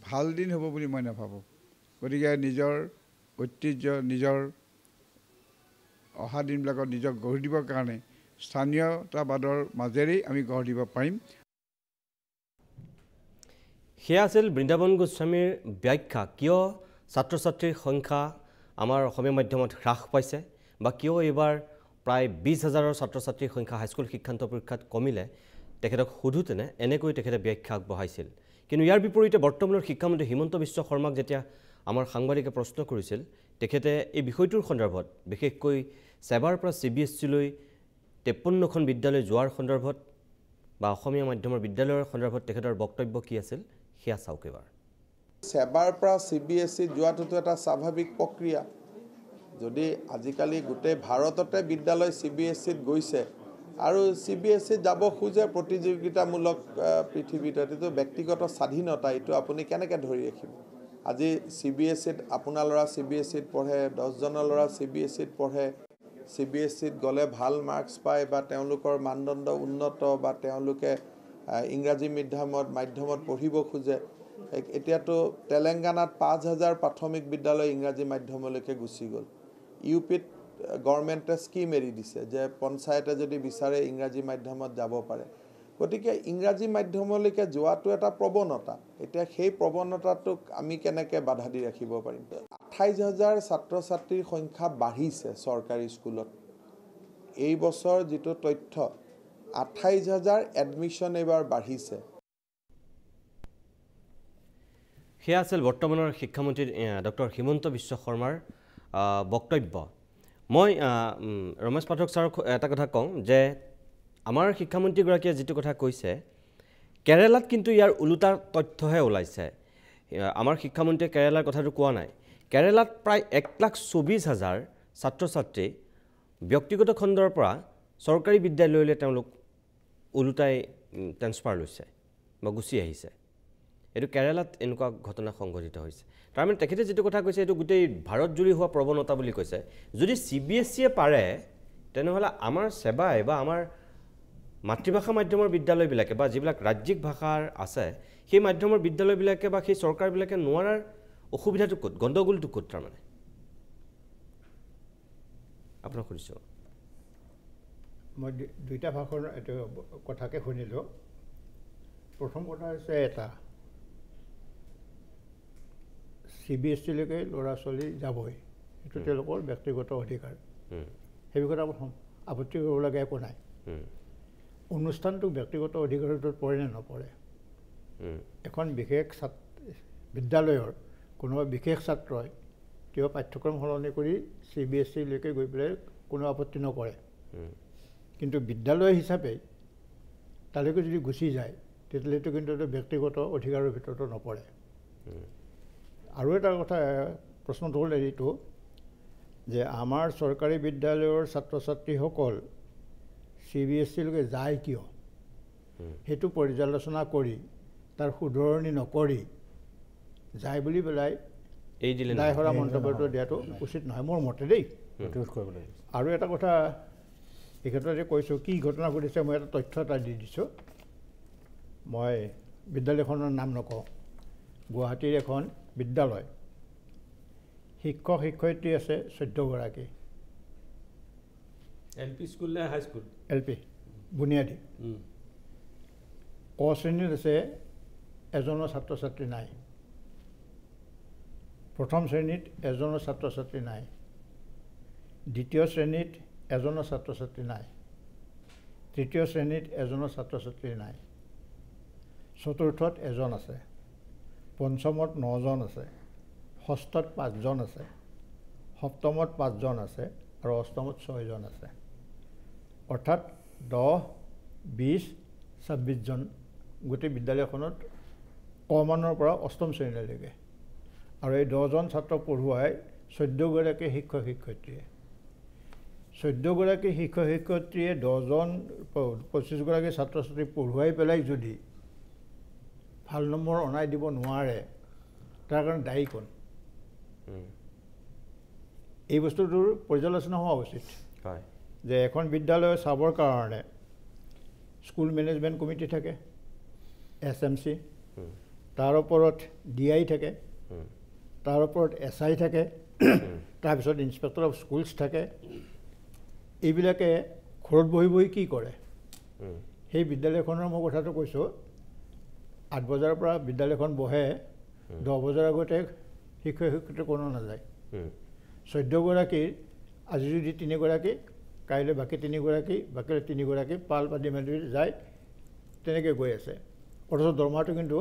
ভাল দিন হ'ব বুলি মই নাভাবোঁ। গতিকে নিজৰ ঐতিহ্য, নিজৰ অহা দিনবিলাকত নিজক গঢ়ি দিবৰ কাৰণে স্থানীয়তাবাদৰ মাজেৰেই আমি গঢ় দিব পাৰিম। সেয়া আছিল বৃন্দাবন গোস্বামীৰ ব্যাখ্যা কিয় ছাত্ৰ ছাত্ৰীৰ সংখ্যা আমাৰ অসমীয়া মাধ্যমত হ্ৰাস পাইছে বা কিয় এইবাৰ প্ৰায় 20,000 ছাত্ৰ ছাত্ৰীৰ সংখ্যা হাইস্কুল শিক্ষান্ত পৰীক্ষাত কমিলে। তেখেতক সোধোতেনে এনেকৈ তেখেতে ব্যাখ্যা আগবঢ়াইছিল। কিন্তু ইয়াৰ বিপৰীতে বৰ্তমানৰ শিক্ষামন্ত্ৰী হিমন্ত বিশ্ব শৰ্মাক যেতিয়া আমাৰ সাংবাদিকে প্ৰশ্ন কৰিছিল, তেখেতে এই বিষয়টোৰ সন্দৰ্ভত বিশেষকৈ সেৱাৰ পৰা CBSE-লৈ 53খন বিদ্যালয় যোৱাৰ সন্দৰ্ভত বা অসমীয়া মাধ্যমৰ বিদ্যালয়ৰ সন্দৰ্ভত তেখেতৰ বক্তব্য কি আছিল সেয়া চাওক এবাৰ। সেৱাৰ পৰা CBSE যোৱাটোতো এটা স্বাভাৱিক প্ৰক্ৰিয়া। যদি আজিকালি গোটেই ভাৰততে বিদ্যালয় CBSE-ত গৈছে আৰু CBSE যাব খোজে প্ৰতিযোগিতামূলক পৃথিৱীত, এইটো ব্যক্তিগত স্বাধীনতা, এইটো আপুনি কেনেকৈ ধৰি ৰাখিব? আজি CBSE-ত আপোনাৰ ল'ৰা CBSE-ত পঢ়ে, 10জনৰ ল'ৰা CBSE-ত পঢ়ে, CBSE-ত গ'লে ভাল মাৰ্কছ পায় বা তেওঁলোকৰ মানদণ্ড উন্নত বা তেওঁলোকে ইংৰাজী মাধ্যমত পঢ়িব খোজে। এতিয়াতো তেলেংগানাত 5,000 প্ৰাথমিক বিদ্যালয় ইংৰাজী মাধ্যমলৈকে গুচি গ'ল। UP-ত গভৰ্ণমেণ্টে স্কিম এৰি দিছে যে পঞ্চায়তে যদি বিচাৰে ইংৰাজী মাধ্যমত যাব পাৰে। গতিকে ইংৰাজী মাধ্যমলৈকে যোৱাটো এটা প্ৰৱণতা। এতিয়া সেই প্ৰৱণতাটোক আমি কেনেকৈ বাধা দি ৰাখিব পাৰিম? 28,000 ছাত্ৰ ছাত্ৰীৰ সংখ্যা বাঢ়িছে চৰকাৰী স্কুলত। এই বছৰ যিটো তথ্য 28,000 এডমিশ্যন এইবাৰ বাঢ়িছে। সেয়া আছিল বৰ্তমানৰ শিক্ষামন্ত্ৰী ডক্টৰ হিমন্ত বিশ্ব শৰ্মাৰ বক্তব্য। মই ৰমেশ পাঠক ছাৰক এটা কথা কওঁ যে আমাৰ শিক্ষামন্ত্ৰীগৰাকীয়ে যিটো কথা কৈছে, কেৰালাত কিন্তু ইয়াৰ ওলোটা তথ্যহে ওলাইছে। আমাৰ শিক্ষামন্ত্ৰীয়ে কেৰালাৰ কথাটো কোৱা নাই। কেৰালাত প্ৰায় 1,24,000 ছাত্ৰ ছাত্ৰী ব্যক্তিগত খণ্ডৰ পৰা চৰকাৰী বিদ্যালয়লৈ তেওঁলোক ওলোটাই ট্ৰেন্সফাৰ লৈছে বা গুচি আহিছে। এইটো কেৰালাত এনেকুৱা ঘটনা সংঘটিত হৈছে। তাৰমানে তেখেতে যিটো কথা কৈছে এইটো গোটেই ভাৰতজুৰি হোৱা প্ৰৱণতা বুলি কৈছে। যদি CBSE-য়ে পাৰে তেনেহ'লে আমাৰ সেৱাই বা আমাৰ মাতৃভাষা মাধ্যমৰ বিদ্যালয়বিলাকে বা যিবিলাক ৰাজ্যিক ভাষাৰ আছে সেই মাধ্যমৰ বিদ্যালয়বিলাকে বা সেই চৰকাৰবিলাকে নোৱাৰাৰ অসুবিধাটো ক'ত, গণ্ডগোলটো ক'ত? তাৰমানে আপোনাক সুধিছোঁ। মই দুইটা ভাষাৰ এইটো কথাকে শুনিলোঁ। প্ৰথম কথা হৈছে এটা, CBSE-লৈকে ল'ৰা ছোৱালী যাবই, সেইটো তেওঁলোকৰ ব্যক্তিগত অধিকাৰ। সেই বিষয়ত আপত্তি কৰিবলগীয়া একো নাই। অনুষ্ঠানটো ব্যক্তিগত অধিকাৰৰ ভিতৰত পৰে নে নপৰে? এখন বিশেষ বিদ্যালয়ৰ কোনোবা বিশেষ ছাত্ৰই তেওঁ পাঠ্যক্ৰম সলনি কৰি CBSE-লৈকে গৈ পেলাই কোনো আপত্তি নকৰে। কিন্তু বিদ্যালয় হিচাপে তালৈকে যদি গুচি যায় তেতিয়াহ'লে এইটো কিন্তু ব্যক্তিগত অধিকাৰৰ ভিতৰতো নপৰে। আৰু এটা কথা প্ৰশ্নটো হ'ল এইটো যে আমাৰ চৰকাৰী বিদ্যালয়ৰ ছাত্ৰ ছাত্ৰীসকল CBSE-লৈকে যায় কিয়, সেইটো পৰ্যালোচনা কৰি তাৰ শুধৰণি নকৰি যায় বুলি পেলাই দায় সৰা মন্তব্যটো দিয়াটো উচিত নহয় মোৰ মতে দেই। আৰু এটা কথা এই ক্ষেত্ৰতে কৈছোঁ, কি ঘটনা ঘটিছে মই এটা তথ্য এটা দি দিছোঁ। মই বিদ্যালয়খনৰ নাম নকওঁ, গুৱাহাটীৰ এখন বিদ্যালয়, শিক্ষক শিক্ষয়িত্ৰী আছে 14গৰাকী, LP স্কুল নে হাই স্কুল? LP বুনিয়াদী। ক শ্ৰেণীত আছে এজনো ছাত্ৰ ছাত্ৰী নাই, প্ৰথম শ্ৰেণীত এজনো ছাত্ৰ ছাত্ৰী নাই, দ্বিতীয় শ্ৰেণীত এজনো ছাত্ৰ ছাত্ৰী নাই, তৃতীয় শ্ৰেণীত এজনো ছাত্ৰ ছাত্ৰী নাই, চতুৰ্থত এজন আছে, পঞ্চমত 9জন আছে, ষষ্ঠত 5জন আছে, সপ্তমত 5জন আছে আৰু অষ্টমত 6জন আছে। অৰ্থাৎ 10, 20, 26জন গোটেই বিদ্যালয়খনত কমানৰ পৰা অষ্টম শ্ৰেণীলৈকে। আৰু এই 10জন ছাত্ৰ পঢ়ুৱাই 14গৰাকী শিক্ষক শিক্ষয়িত্ৰীয়ে। 14গৰাকী শিক্ষক শিক্ষয়িত্ৰীয়ে 25গৰাকী ছাত্ৰ ছাত্ৰী পঢ়ুৱাই পেলাই যদি ভাল নম্বৰ অনাই দিব নোৱাৰে, তাৰ কাৰণে দায়ী কোন? এই বস্তুটোৰ পৰ্যালোচনা হোৱা উচিত যে এখন বিদ্যালয় চাবৰ কাৰণে স্কুল মেনেজমেণ্ট কমিটি থাকে, SMC, তাৰ ওপৰত DI থাকে, তাৰ ওপৰত SI থাকে, তাৰপিছত ইনস্পেক্টৰ অফ স্কুলছ থাকে। এইবিলাকে ঘৰত বহি বহি কি কৰে? সেই বিদ্যালয়খনৰ মই কথাটো কৈছোঁ, 8 বজাৰ পৰা বিদ্যালয়খন বহে, 10 বজাৰ আগতে শিক্ষক শিক্ষয়িত্ৰী কোনো নাযায়। 14গৰাকীৰ আজি যদি 3গৰাকী, কাইলৈ বাকী 3গৰাকী, বাকী 3গৰাকী পাল পাতি মেলি যায়, তেনেকৈ গৈ আছে। অথচ দৰমহাটো কিন্তু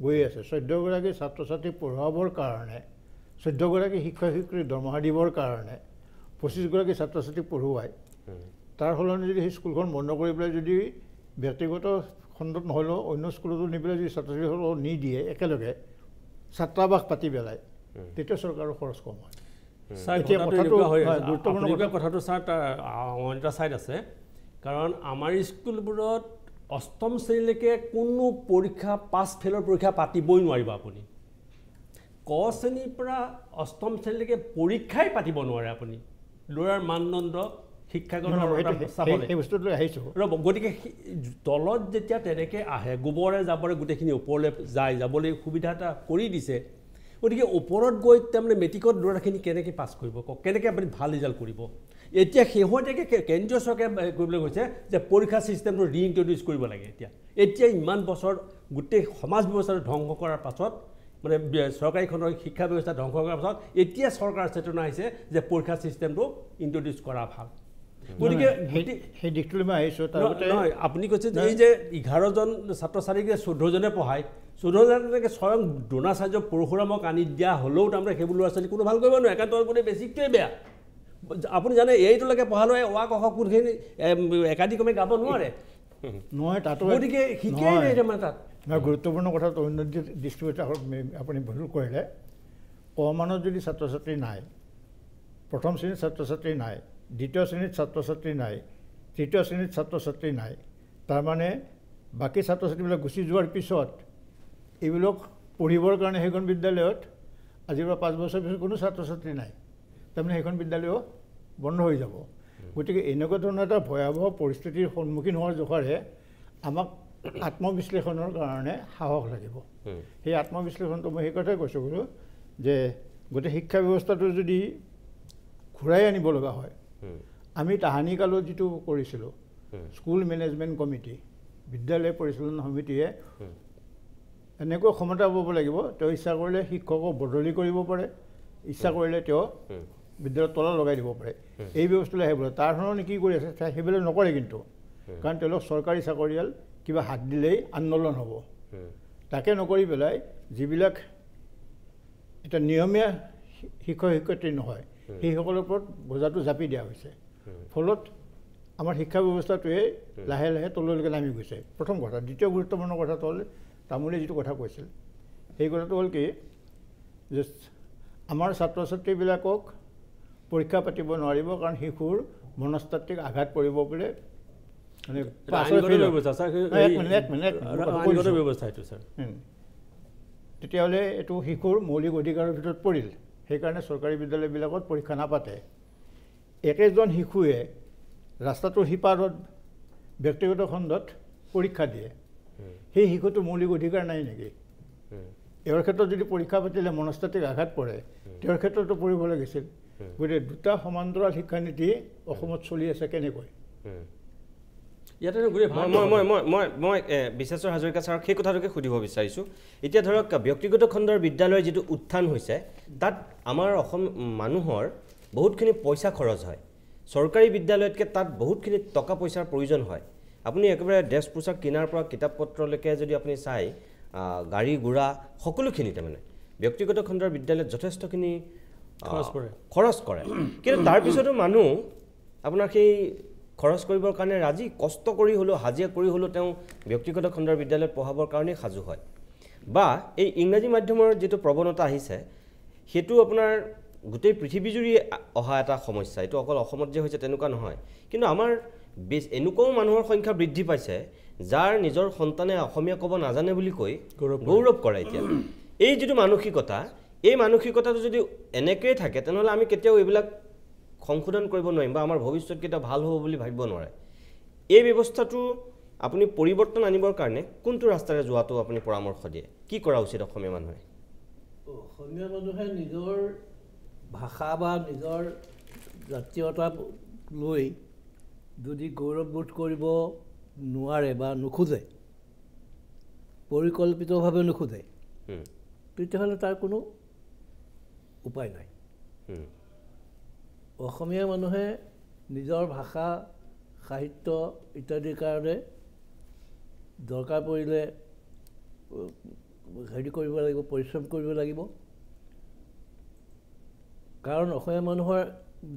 গৈ আছে। 14গৰাকী ছাত্ৰ ছাত্ৰী পঢ়ুৱাবৰ কাৰণে, 14গৰাকী শিক্ষক শিক্ষয়িত্ৰীৰ দৰমহা দিবৰ কাৰণে 25গৰাকী ছাত্ৰ ছাত্ৰী পঢ়ুৱাই, তাৰ সলনি যদি সেই স্কুলখন বন্ধ কৰি পেলাই যদি ব্যক্তিগত খণ্ডত নহ'লেও অন্য স্কুলতো নি পেলাই যদি ছাত্ৰ ছাত্ৰীসকলক নি দিয়ে একেলগে ছাত্ৰাবাস পাতি পেলাই, তেতিয়া চৰকাৰৰ খৰচ কম হয়। কথাটো ছাৰ তাৰ অন্য এটা ছাইড আছে, কাৰণ আমাৰ স্কুলবোৰত অষ্টম শ্ৰেণীলৈকে কোনো পৰীক্ষা পাছ ফেলৰ পৰীক্ষা পাতিবই নোৱাৰিব আপুনি। ক শ্ৰেণীৰ পৰা অষ্টম শ্ৰেণীলৈকে পৰীক্ষাই পাতিব নোৱাৰে আপুনি। ল'ৰাৰ মানদণ্ড শিক্ষাগত ৰ'ব। গতিকে তলত যেতিয়া তেনেকৈ আহে, গোবৰে জাবৰে গোটেইখিনি ওপৰলৈ যায়, যাবলৈ সুবিধা এটা কৰি দিছে। গতিকে ওপৰত গৈ তাৰমানে মেট্ৰিকত ল'ৰাখিনি কেনেকৈ পাছ কৰিব কওক, কেনেকৈ আপুনি ভাল ৰিজাল্ট কৰিব? এতিয়া শেহতীয়াকৈ কেন্দ্ৰীয় চৰকাৰে কৰিবলৈ গৈছে যে পৰীক্ষা ছিষ্টেমটো ৰিইণ্ট্ৰডিউচ কৰিব লাগে। এতিয়া ইমান বছৰ গোটেই সমাজ ব্যৱস্থাটো ধ্বংস কৰাৰ পাছত, মানে চৰকাৰীখনৰ শিক্ষা ব্যৱস্থা ধ্বংস কৰাৰ পাছত এতিয়া চৰকাৰৰ চেতনা আহিছে যে পৰীক্ষা ছিষ্টেমটো ইণ্ট্ৰডিউচ কৰা ভাল। গতিকে সেই দিশটোলৈ মই আহিছোঁ। নহয়, আপুনি কৈছে যে এই যে 11জন ছাত্ৰ ছাত্ৰীক 14জনে পঢ়ায়, 14জন তেনেকৈ স্বয়ং দ্ৰোণাচাৰ্য পৰশুৰামক আনি দিয়া হ'লেও তাৰমানে সেইবোৰ ল'ৰা ছোৱালী কোনো ভাল কৰিব নোৱাৰে, কাৰণ তাৰ গোটেই বেছিকটোৱে বেয়া। আপুনি জানে এইটোলৈকে পঢ়ালৈ ৱাক অসক কোনখিনি একাদিক্ৰমে গাব নোৱাৰে নহয়, তাতো গতিকে শিকাই নাই তাৰমানে তাত। গুৰুত্বপূৰ্ণ কথাটো অন্য দৃষ্টিত আপুনি ভুল কৰিলে। কমানত যদি ছাত্ৰ ছাত্ৰী নাই, প্ৰথম শ্ৰেণীত ছাত্ৰ ছাত্ৰী নাই, দ্বিতীয় শ্ৰেণীত ছাত্ৰ ছাত্ৰী নাই, তৃতীয় শ্ৰেণীত ছাত্ৰ ছাত্ৰী নাই, তাৰমানে বাকী ছাত্ৰ ছাত্ৰীবিলাক গুচি যোৱাৰ পিছত এইবিলাক পঢ়িবৰ কাৰণে সেইখন বিদ্যালয়ত আজিৰ পৰা 5 বছৰ পিছত কোনো ছাত্ৰ ছাত্ৰী নাই, তাৰমানে সেইখন বিদ্যালয়ো বন্ধ হৈ যাব। গতিকে এনেকুৱা ধৰণৰ এটা ভয়াৱহ পৰিস্থিতিৰ সন্মুখীন হোৱাৰ জোখাৰে আমাক আত্মবিশ্লেষণৰ কাৰণে সাহস লাগিব। সেই আত্মবিশ্লেষণটো মই সেই কথাই কৈছোঁ যে গোটেই শিক্ষা ব্যৱস্থাটো যদি ঘূৰাই আনিব লগা হয়, আমি তাহানিকালত যিটো কৰিছিলোঁ স্কুল মেনেজমেণ্ট কমিটি, বিদ্যালয় পৰিচালনা সমিতিয়ে এনেকুৱা ক্ষমতা পাব লাগিব, তেওঁ ইচ্ছা কৰিলে শিক্ষকক বদলি কৰিব পাৰে, ইচ্ছা কৰিলে তেওঁ বিদ্যালয়ত তলা লগাই দিব পাৰে। এই ব্যৱস্থালৈ আহিব। তাৰ ধৰণে কি কৰি আছে সেইবিলাক নকৰে কিন্তু, কাৰণ তেওঁলোক চৰকাৰী চাকৰিয়াল, কিবা হাত দিলেই আন্দোলন হ'ব। তাকে নকৰি পেলাই যিবিলাক এটা নিয়মীয়া শিক্ষক শিক্ষয়িত্ৰী নহয়, সেইসকলৰ ওপৰত বোজাটো জাপি দিয়া হৈছে। ফলত আমাৰ শিক্ষা ব্যৱস্থাটোৱে লাহে লাহে তললৈকে নামি গৈছে। প্ৰথম কথা। দ্বিতীয় গুৰুত্বপূৰ্ণ কথাটো হ'ল তামোলে যিটো কথা কৈছিল, সেই কথাটো হ'ল কি যে আমাৰ ছাত্ৰ ছাত্ৰীবিলাকক পৰীক্ষা পাতিব নোৱাৰিব, কাৰণ শিশুৰ মনস্তাত্ত্বিক আঘাত পৰিব বোলে। মানে তেতিয়াহ'লে এইটো শিশুৰ মৌলিক অধিকাৰৰ ভিতৰত পৰিল। সেইকাৰণে চৰকাৰী বিদ্যালয়বিলাকত পৰীক্ষা নাপাতে। একেজন শিশুৱে ৰাস্তাটোৰ সিপাৰত ব্যক্তিগত খণ্ডত পৰীক্ষা দিয়ে, সেই শিশুটো মৌলিক অধিকাৰ নাই নেকি? তেওঁৰ ক্ষেত্ৰত যদি পৰীক্ষা পাতিলে মনস্তাত্ত্বিক আঘাত পৰে, তেওঁৰ ক্ষেত্ৰতো পৰিব লাগিছিল। গতিকে দুটা সমান্তৰাল শিক্ষানীতি অসমত চলি আছে কেনেকৈ ইয়াতে মই বিশ্বেশ্বৰ হাজৰিকা ছাৰক সেই কথাটোকে সুধিব বিচাৰিছোঁ এতিয়া ধৰক ব্যক্তিগত খণ্ডৰ বিদ্যালয়ৰ যিটো উত্থান হৈছে তাত আমাৰ অসম মানুহৰ বহুতখিনি পইচা খৰচ হয় চৰকাৰী বিদ্যালয়তকৈ তাত বহুতখিনি টকা পইচাৰ প্ৰয়োজন হয় আপুনি একেবাৰে ড্ৰেছ পোছাক কিনাৰ পৰা কিতাপ পত্ৰলৈকে যদি আপুনি চাই গাড়ী ঘোঁৰা সকলোখিনিতে মানে ব্যক্তিগত খণ্ডৰ বিদ্যালয়ত যথেষ্টখিনি খৰচ কৰে কিন্তু তাৰপিছতো মানুহ আপোনাৰ সেই খৰচ কৰিবৰ কাৰণে ৰাজি কষ্ট কৰি হ'লেও হাজিৰা কৰি হ'লেও তেওঁ ব্যক্তিগত খণ্ডৰ বিদ্যালয়ত পঢ়াবৰ কাৰণেই সাজু হয় বা এই ইংৰাজী মাধ্যমৰ যিটো প্ৰৱণতা আহিছে সেইটো আপোনাৰ গোটেই পৃথিৱীজুৰি অহা এটা সমস্যা এইটো অকল অসমত যে হৈছে তেনেকুৱা নহয় কিন্তু আমাৰ এনেকুৱাও মানুহৰ সংখ্যা বৃদ্ধি পাইছে যাৰ নিজৰ সন্তানে অসমীয়া ক'ব নাজানে বুলি কৈ গৌৰৱ কৰে এতিয়া এই যিটো মানসিকতা এই মানসিকতাটো যদি এনেকৈয়ে থাকে তেনেহ'লে আমি কেতিয়াও এইবিলাক সংশোধন কৰিব নোৱাৰিম বা আমাৰ ভৱিষ্যত কেতিয়াও ভাল হ'ব বুলি ভাবিব নোৱাৰে এই ব্যৱস্থাটো আপুনি পৰিৱৰ্তন আনিবৰ কাৰণে কোনটো ৰাস্তাৰে যোৱাটো আপুনি পৰামৰ্শ দিয়ে কি কৰা উচিত অসমীয়া মানুহে অসমীয়া মানুহে নিজৰ ভাষা বা নিজৰ জাতীয়তা লৈ যদি গৌৰৱবোধ কৰিব নোৱাৰে বা নোখোজে পৰিকল্পিতভাৱে নোখোজে তেতিয়াহ'লে তাৰ কোনো উপায় নাই অসমীয়া মানুহে নিজৰ ভাষা সাহিত্য ইত্যাদিৰ কাৰণে দৰকাৰ পৰিলে হেৰি কৰিব লাগিব পৰিশ্ৰম কৰিব লাগিব কাৰণ অসমীয়া মানুহৰ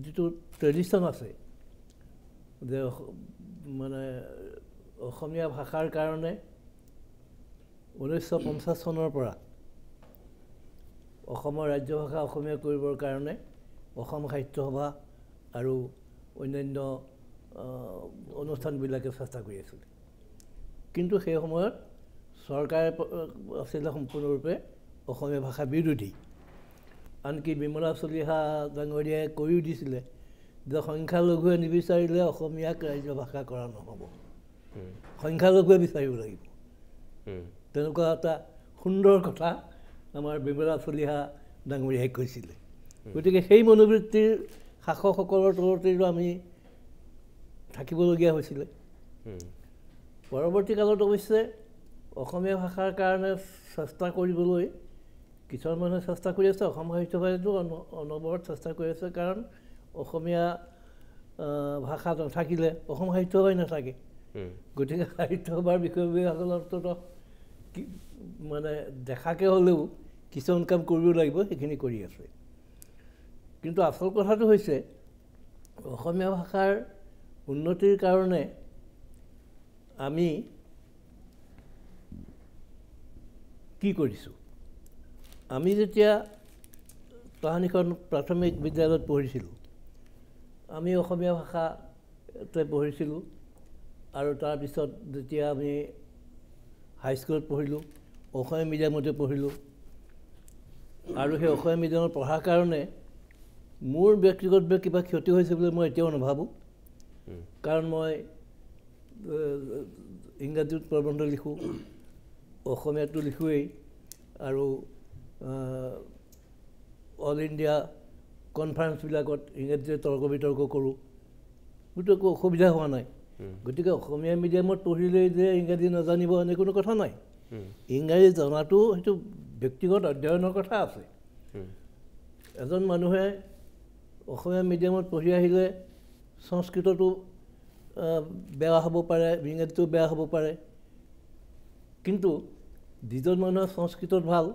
যিটো ট্ৰেডিশ্যন আছে যে মানে অসমীয়া ভাষাৰ কাৰণে 1950 চনৰ পৰা অসমৰ ৰাজ্য ভাষা অসমীয়া কৰিবৰ কাৰণে অসম সাহিত্য সভা আৰু অন্যান্য অনুষ্ঠানবিলাকে চেষ্টা কৰি আছিল কিন্তু সেই সময়ত চৰকাৰে আছিলে সম্পূৰ্ণৰূপে অসমীয়া ভাষা বিৰোধী আনকি বিমলা চলিহা ডাঙৰীয়াই কৈও দিছিলে যে সংখ্যালঘুৱে নিবিচাৰিলে অসমীয়াক ৰাজ্য ভাষা কৰা নহ'ব সংখ্যালঘুৱে বিচাৰিব লাগিব তেনেকুৱা এটা সুন্দৰ কথা আমাৰ বিমলা চলিহা ডাঙৰীয়াই কৈছিলে গতিকে সেই মনোবৃত্তিৰ শাসকসকলৰ তলতেই আমি থাকিবলগীয়া হৈছিলে পৰৱৰ্তী কালত অৱশ্যে অসমীয়া ভাষাৰ কাৰণে চেষ্টা কৰিবলৈ কিছুমান মানুহে চেষ্টা কৰি আছে অসম সাহিত্য সভাতো অনবৰত চেষ্টা কৰি আছে কাৰণ অসমীয়া ভাষা নাথাকিলে অসম সাহিত্য সভাই নাথাকে গতিকে সাহিত্য সভাৰ বিষয়ববীয়াসকলতো মানে দেখাকে হ'লেও কিছুমান কাম কৰিব লাগিব সেইখিনি কৰি আছে কিন্তু আচল কথাটো হৈছে অসমীয়া ভাষাৰ উন্নতিৰ কাৰণে আমি কি কৰিছোঁ আমি যেতিয়া তাহানিখন প্ৰাথমিক বিদ্যালয়ত পঢ়িছিলোঁ আমি অসমীয়া ভাষাতে পঢ়িছিলোঁ আৰু তাৰপিছত যেতিয়া আমি হাইস্কুলত পঢ়িলোঁ অসমীয়া মিডিয়ামতে পঢ়িলোঁ আৰু সেই অসমীয়া মিডিয়ামত পঢ়াৰ কাৰণে মোৰ ব্যক্তিগতভাৱে কিবা ক্ষতি হৈছে বুলি মই এতিয়াও নাভাবোঁ কাৰণ মই ইংৰাজীত প্ৰবন্ধ লিখোঁ অসমীয়াটো লিখোৱেই আৰু অল ইণ্ডিয়া কনফাৰেঞ্চবিলাকত ইংৰাজীৰে তৰ্ক বিতৰ্ক কৰোঁ সেইটো একো অসুবিধা হোৱা নাই গতিকে অসমীয়া মিডিয়ামত পঢ়িলেই যে ইংৰাজী নাজানিব এনে কোনো কথা নাই ইংৰাজী জনাটো সেইটো ব্যক্তিগত অধ্যয়নৰ কথা আছে এজন মানুহে অসমীয়া মিডিয়ামত পঢ়ি আহিলে সংস্কৃতটো বেয়া হ'ব পাৰে ইংৰাজীটো বেয়া হ'ব পাৰে কিন্তু যিজন মানুহে সংস্কৃতত ভাল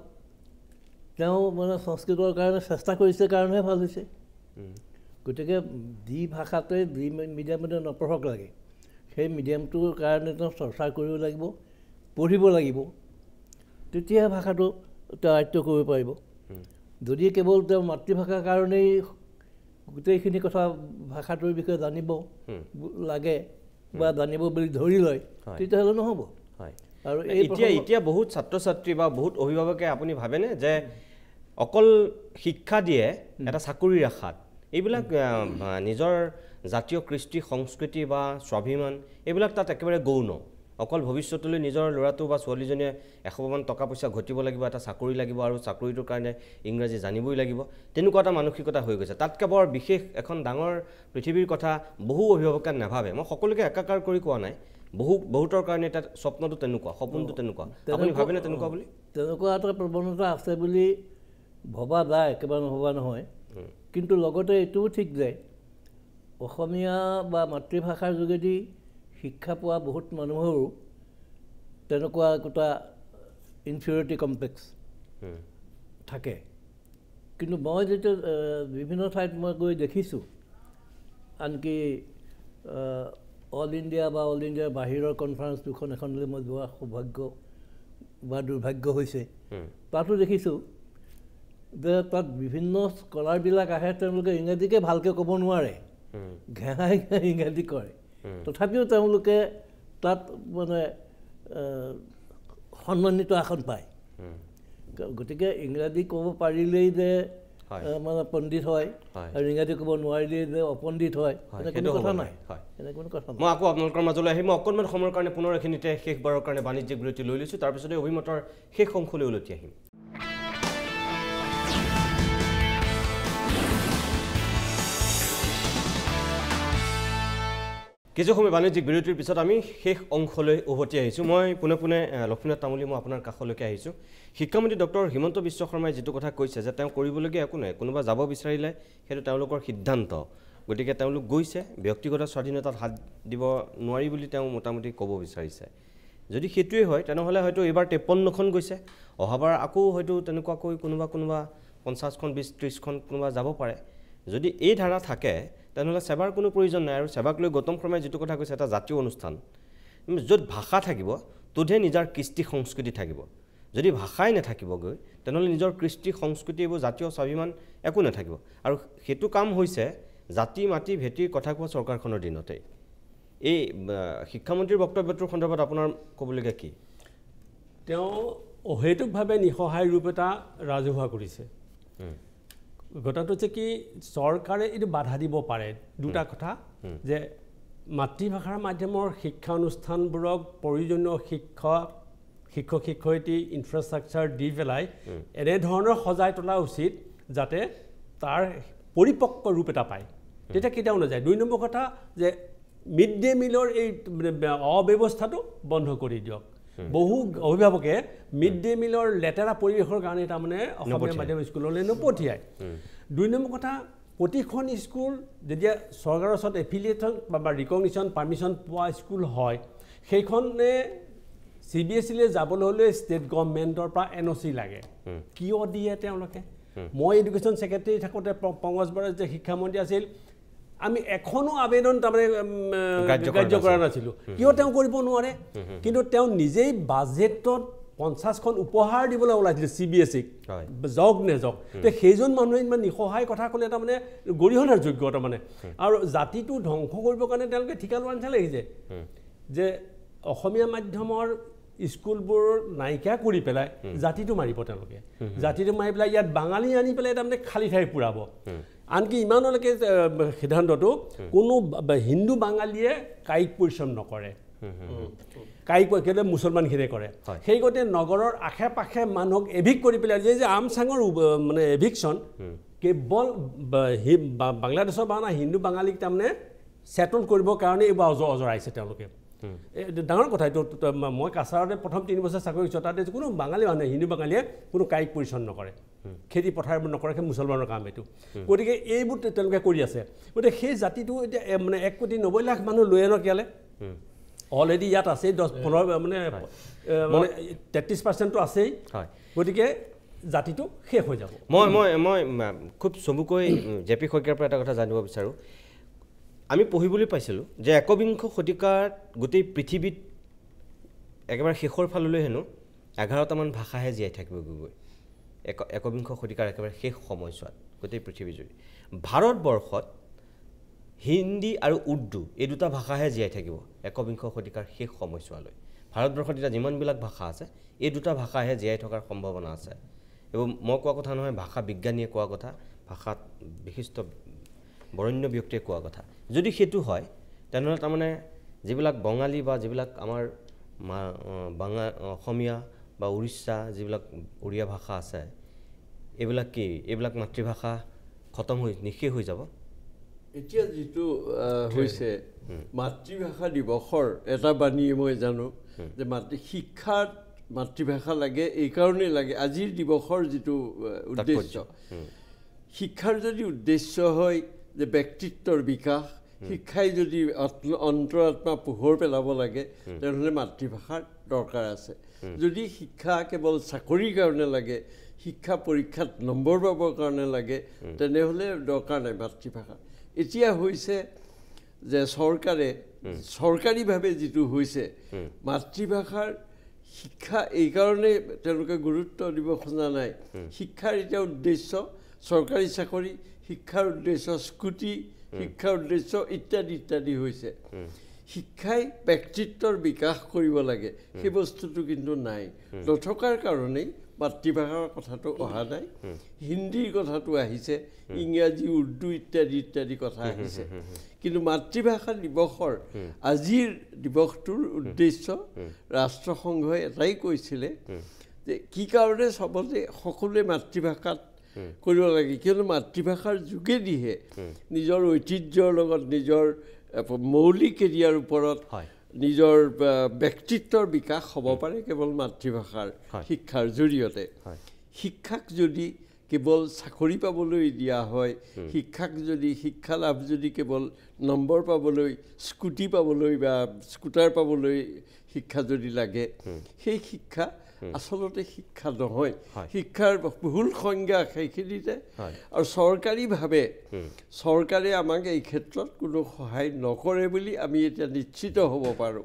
তেওঁ মানে সংস্কৃতৰ কাৰণে চেষ্টা কৰিছে কাৰণেহে ভাল হৈছে গতিকে যি ভাষাতে যি মিডিয়ামতে নপঢ়ক লাগে সেই মিডিয়ামটোৰ কাৰণে তেওঁ চৰ্চা কৰিব লাগিব পঢ়িব লাগিব তেতিয়াহে ভাষাটো তেওঁ আয়ত্ব কৰিব পাৰিব যদি কেৱল তেওঁ মাতৃভাষাৰ কাৰণেই গোটেইখিনি কথা ভাষাটোৰ বিষয়ে জানিব লাগে বা জানিব বুলি ধৰি লয় তেতিয়াহ'লে নহ'ব আৰু এতিয়া বহুত ছাত্ৰ ছাত্ৰী বা বহুত অভিভাৱকে আপুনি ভাবেনে যে অকল শিক্ষা দিয়ে এটা চাকৰিৰ আশাত এইবিলাক নিজৰ জাতীয় কৃষ্টি সংস্কৃতি বা স্বাভিমান এইবিলাক তাত একেবাৰে গৌণ অকল ভৱিষ্যতলৈ নিজৰ ল'ৰাটো বা ছোৱালীজনীয়ে এসোপামান টকা পইচা ঘটিব লাগিব, এটা চাকৰি লাগিব আৰু চাকৰিটোৰ কাৰণে ইংৰাজী জানিবই লাগিব, তেনেকুৱা এটা মানসিকতা হৈ গৈছে। তাতকৈ বৰ বিশেষ এখন ডাঙৰ পৃথিৱীৰ কথা বহু অভিভাৱকে নাভাবে। মই সকলোকে একাকাৰ কৰি কোৱা নাই, বহুতৰ কাৰণে এটা স্বপ্নটো তেনেকুৱা, সপোনটো তেনেকুৱা। আপুনি ভাবেনে তেনেকুৱা বুলি? তেনেকুৱা এটা প্ৰৱণতা আছে বুলি ভবা যায়, একেবাৰে নভবা নহয়। কিন্তু লগতে এইটোও ঠিক যে অসমীয়া বা মাতৃভাষাৰ যোগেদি শিক্ষা পোৱা বহুত মানুহৰো তেনেকুৱা একোটা ইনফিৰিয়ৰিটি কমপ্লেক্স থাকে। কিন্তু মই যেতিয়া বিভিন্ন ঠাইত মই গৈ দেখিছোঁ, আনকি অল ইণ্ডিয়া বা অল ইণ্ডিয়াৰ বাহিৰৰ কনফাৰেঞ্চ দুখন এখনলৈ মই যোৱা সৌভাগ্য বা দুৰ্ভাগ্য হৈছে, তাতো দেখিছোঁ যে তাত বিভিন্ন স্কলাৰবিলাক আহে, তেওঁলোকে ইংৰাজীকে ভালকৈ ক'ব নোৱাৰে, ঘেঁহাই ঘেঁহাই ইংৰাজী কৰে, তথাপিও তেওঁলোকে তাত মানে সন্মানিত আসন পায়। গতিকে ইংৰাজী ক'ব পাৰিলেই যে মানে পণ্ডিত হয় আৰু ইংৰাজী ক'ব নোৱাৰিলেই যে অপণ্ডিত হয়, এনে কোনো কথা নাই। মই আকৌ আপোনালোকৰ মাজলৈ আহিম। মই অকণমান সময়ৰ কাৰণে পুনৰ এইখিনিতে শেষবাৰৰ কাৰণে বাণিজ্যিক বিৰতি লৈ লৈছোঁ, তাৰপিছতে অভিমতৰ শেষ অংশলৈ উলটি আহিম। কিছু সময় বাণিজ্যিক বিৰতিৰ পিছত আমি শেষ অংশলৈ উভতি আহিছোঁ। মই পোনে পোনে লক্ষ্মীনাথ তামুলী, মই আপোনাৰ কাষলৈকে আহিছোঁ। শিক্ষামন্ত্ৰী ডক্টৰ হিমন্ত বিশ্ব শৰ্মাই যিটো কথা কৈছে যে তেওঁ কৰিবলগীয়া একো নাই, কোনোবা যাব বিচাৰিলে সেইটো তেওঁলোকৰ সিদ্ধান্ত, গতিকে তেওঁলোক গৈছে, ব্যক্তিগত স্বাধীনতাত হাত দিব নোৱাৰি বুলি তেওঁ মোটামুটি ক'ব বিচাৰিছে। যদি সেইটোৱেই হয় তেনেহ'লে হয়তো এইবাৰ 53খন গৈছে, অহাবাৰ আকৌ হয়তো তেনেকুৱাকৈ কোনোবা 50খন 20-30খন কোনোবা যাব পাৰে। যদি এই ধাৰা থাকে তেনেহ'লে সেৱাৰ কোনো প্ৰয়োজন নাই। আৰু সেৱাক লৈ গৌতম শৰ্মাই যিটো কথা কৈছে, এটা জাতীয় অনুষ্ঠান, য'ত ভাষা থাকিব ত'তহে নিজৰ কৃষ্টি সংস্কৃতি থাকিব। যদি ভাষাই নাথাকিবগৈ তেনেহ'লে নিজৰ কৃষ্টি সংস্কৃতি, এইবোৰ জাতীয় স্বাভিমান একো নাথাকিব। আৰু সেইটো কাম হৈছে জাতি মাটি ভেটিৰ কথা কোৱা চৰকাৰখনৰ দিনতেই। এই শিক্ষামন্ত্ৰীৰ বক্তব্যটোৰ সন্দৰ্ভত আপোনাৰ ক'বলগীয়া কি? তেওঁ অহেতুকভাৱে নিসহায় ৰূপ এটা ৰাজহুৱা কৰিছে। কথাটো হৈছে কি, চৰকাৰে এইটো বাধা দিব পাৰে দুটা কথা, যে মাতৃভাষাৰ মাধ্যমৰ শিক্ষা অনুষ্ঠানবোৰক প্ৰয়োজনীয় শিক্ষক শিক্ষয়িত্ৰী ইনফ্ৰাষ্ট্ৰাকচাৰ দি পেলাই এনেধৰণৰ সজাই তোলা উচিত যাতে তাৰ পৰিপক্ক ৰূপ এটা পায়, তেতিয়া কেতিয়াও নাযায়। 2 নম্বৰ কথা যে মিড ডে মিলৰ এই অব্যৱস্থাটো বন্ধ কৰি দিয়ক। বহু অভিভাৱকে মিড ডে মিলৰ লেতেৰা পৰিৱেশৰ কাৰণে তাৰমানে অসমীয়া মাধ্যম স্কুললৈ নপঠিয়ায়। 2 নম্বৰ কথা, প্ৰতিখন স্কুল যেতিয়া চৰকাৰৰ ওচৰত এফিলিয়েশ্যন বা ৰিকগনিশ্যন পাৰ্মিশ্যন পোৱা স্কুল হয়, সেইখনে CBSE-লৈ যাবলৈ হ'লে ষ্টেট গভৰ্ণমেণ্টৰ পৰা NOC লাগে। কিয় দিয়ে তেওঁলোকে? মই এডুকেশ্যন ছেক্ৰেটাৰী থাকোঁতে পংকজ বৰা যে শিক্ষামন্ত্ৰী আছিল, আমি এখনো আবেদন তাৰমানে কাৰ্য কৰা নাছিলোঁ। কিয় তেওঁ কৰিব নোৱাৰে? কিন্তু তেওঁ নিজেই বাজেটত 50খন উপহাৰ দিবলৈ ওলাইছিলে CBSE-ক, যাওক নেযাওক। সেইজন মানুহে ইমান নিসহায় কথা ক'লে তাৰমানে গৰিহণাৰ যোগ্য তাৰমানে। আৰু জাতিটো ধ্বংস কৰিবৰ কাৰণে তেওঁলোকে ঠিকা লোৱা নিচিনা লাগিছে যে অসমীয়া মাধ্যমৰ স্কুলবোৰ নাইকিয়া কৰি পেলাই জাতিটো মাৰিব তেওঁলোকে। জাতিটো মাৰি পেলাই ইয়াত বাঙালী আনি পেলাই তাৰমানে খালী ঠাই পুৰাব। আনকি ইমানলৈকে সিদ্ধান্তটো কোনো হিন্দু বাঙালীয়ে কায়িক পৰিশ্ৰম নকৰে, কায়িক কেলে মুছলমানখিনিয়ে কৰে। সেই গতিকে নগৰৰ আশে পাশে মানুহক এভিক কৰি পেলাই যে আমচাঙৰ মানে এভিকশ্যন কেৱল বাংলাদেশৰ বা হিন্দু বাঙালীক তাৰমানে ছেটল কৰিবৰ কাৰণে এইবোৰ অজৰাইছে তেওঁলোকে। ডাঙৰ কথা এইটো। মই কাছাৰতে প্ৰথম 3 বছৰ চাকৰি কৰিছোঁ, তাতে কোনো বাঙালী মানুহে হিন্দু বাঙালীয়ে কোনো কায়িক পৰিশ্ৰম নকৰে, খেতি পথাৰবোৰ নকৰে, সেই মুছলমানৰ কাম এইটো। গতিকে এইবোৰ তেওঁলোকে কৰি আছে। গতিকে সেই জাতিটো এতিয়া মানে 1,90,00,000 মানুহ লৈ আনক ইয়ালৈ। অলৰেডি ইয়াত আছেই 10-15 মানে 33%টো আছেই। গতিকে জাতিটো শেষ হৈ যাব। মই খুব চমুকৈ JP শইকীয়াৰ পৰা এটা কথা জানিব বিচাৰোঁ। আমি পঢ়িবলৈ পাইছিলোঁ যে 21শ শতিকাত গোটেই পৃথিৱীত একেবাৰে শেষৰ ফাললৈ হেনো 11টামান ভাষাহে জীয়াই থাকিবগৈ। 21শ শতিকাৰ একেবাৰে শেষ সময়ছোৱাত গোটেই পৃথিৱীজুৰি ভাৰতবৰ্ষত হিন্দী আৰু উৰ্দু এই দুটা ভাষাহে জীয়াই থাকিব 21শ শতিকাৰ শেষ সময়ছোৱালৈ। ভাৰতবৰ্ষত এতিয়া যিমানবিলাক ভাষা আছে এই দুটা ভাষাহে জীয়াই থকাৰ সম্ভাৱনা আছে। এবং মই কোৱা কথা নহয়, ভাষা বিজ্ঞানীয়ে কোৱা কথা, ভাষাত বিশিষ্ট বৰেণ্য ব্যক্তিয়ে কোৱা কথা। যদি সেইটো হয় তেনেহ'লে তাৰমানে যিবিলাক বঙালী বা যিবিলাক আমাৰ অসমীয়া বা উৰিষ্যা যিবিলাক উৰিয়া ভাষা আছে এইবিলাক কি এইবিলাক মাতৃভাষা খতম হৈ নিশেষ হৈ যাব এতিয়া যিটো হৈছে মাতৃভাষা দিৱসৰ এটা বাণী মই জানো যে শিক্ষাত মাতৃভাষা লাগে এইকাৰণেই লাগে আজিৰ দিৱসৰ যিটো উদ্দেশ্য শিক্ষাৰ যদি উদ্দেশ্য হয় যে ব্যক্তিত্বৰ বিকাশ শিক্ষাই যদি অন্তৰাত্মা পোহৰ পেলাব লাগে তেনেহ'লে মাতৃভাষাৰ দৰকাৰ আছে যদি শিক্ষা কেৱল চাকৰিৰ কাৰণে লাগে শিক্ষা পৰীক্ষাত নম্বৰ পাবৰ কাৰণে লাগে তেনেহ'লে দৰকাৰ নাই মাতৃভাষা এতিয়া হৈছে যে চৰকাৰীভাৱে যিটো হৈছে মাতৃভাষাৰ শিক্ষা এইকাৰণে তেওঁলোকে গুৰুত্ব দিব খোজা নাই শিক্ষাৰ এতিয়া উদ্দেশ্য চৰকাৰী চাকৰি শিক্ষাৰ উদ্দেশ্য স্কুটি শিক্ষাৰ উদ্দেশ্য ইত্যাদি ইত্যাদি হৈছে শিক্ষাই ব্যক্তিত্বৰ বিকাশ কৰিব লাগে সেই বস্তুটো কিন্তু নাই নথকাৰ কাৰণেই মাতৃভাষাৰ কথাটো অহা নাই হিন্দীৰ কথাটো আহিছে ইংৰাজী উৰ্দু ইত্যাদি ইত্যাদি কথা আহিছে কিন্তু মাতৃভাষা দিৱসৰ আজিৰ দিৱসটোৰ উদ্দেশ্য ৰাষ্ট্ৰসংঘই এটাই কৈছিলে যে কি কাৰণে চবতে সকলোৱে মাতৃভাষাত কৰিব লাগে কিয়নো মাতৃভাষাৰ যোগেদিহে নিজৰ ঐতিহ্যৰ লগত নিজৰ মৌলিক এৰিয়াৰ ওপৰত নিজৰ ব্যক্তিত্বৰ বিকাশ হ'ব পাৰে কেৱল মাতৃভাষাৰ শিক্ষাৰ জৰিয়তে শিক্ষাক যদি কেৱল চাকৰি পাবলৈ দিয়া হয় শিক্ষাক যদি শিক্ষা লাভ যদি কেৱল নম্বৰ পাবলৈ স্কুটি পাবলৈ বা স্কুটাৰ পাবলৈ শিক্ষা যদি লাগে সেই শিক্ষা আচলতে শিক্ষা নহয় শিক্ষাৰ বহুল সংজ্ঞা সেইখিনিতে আৰু চৰকাৰীভাৱে চৰকাৰে আমাক এই ক্ষেত্ৰত কোনো সহায় নকৰে বুলি আমি এতিয়া নিশ্চিত হ'ব পাৰোঁ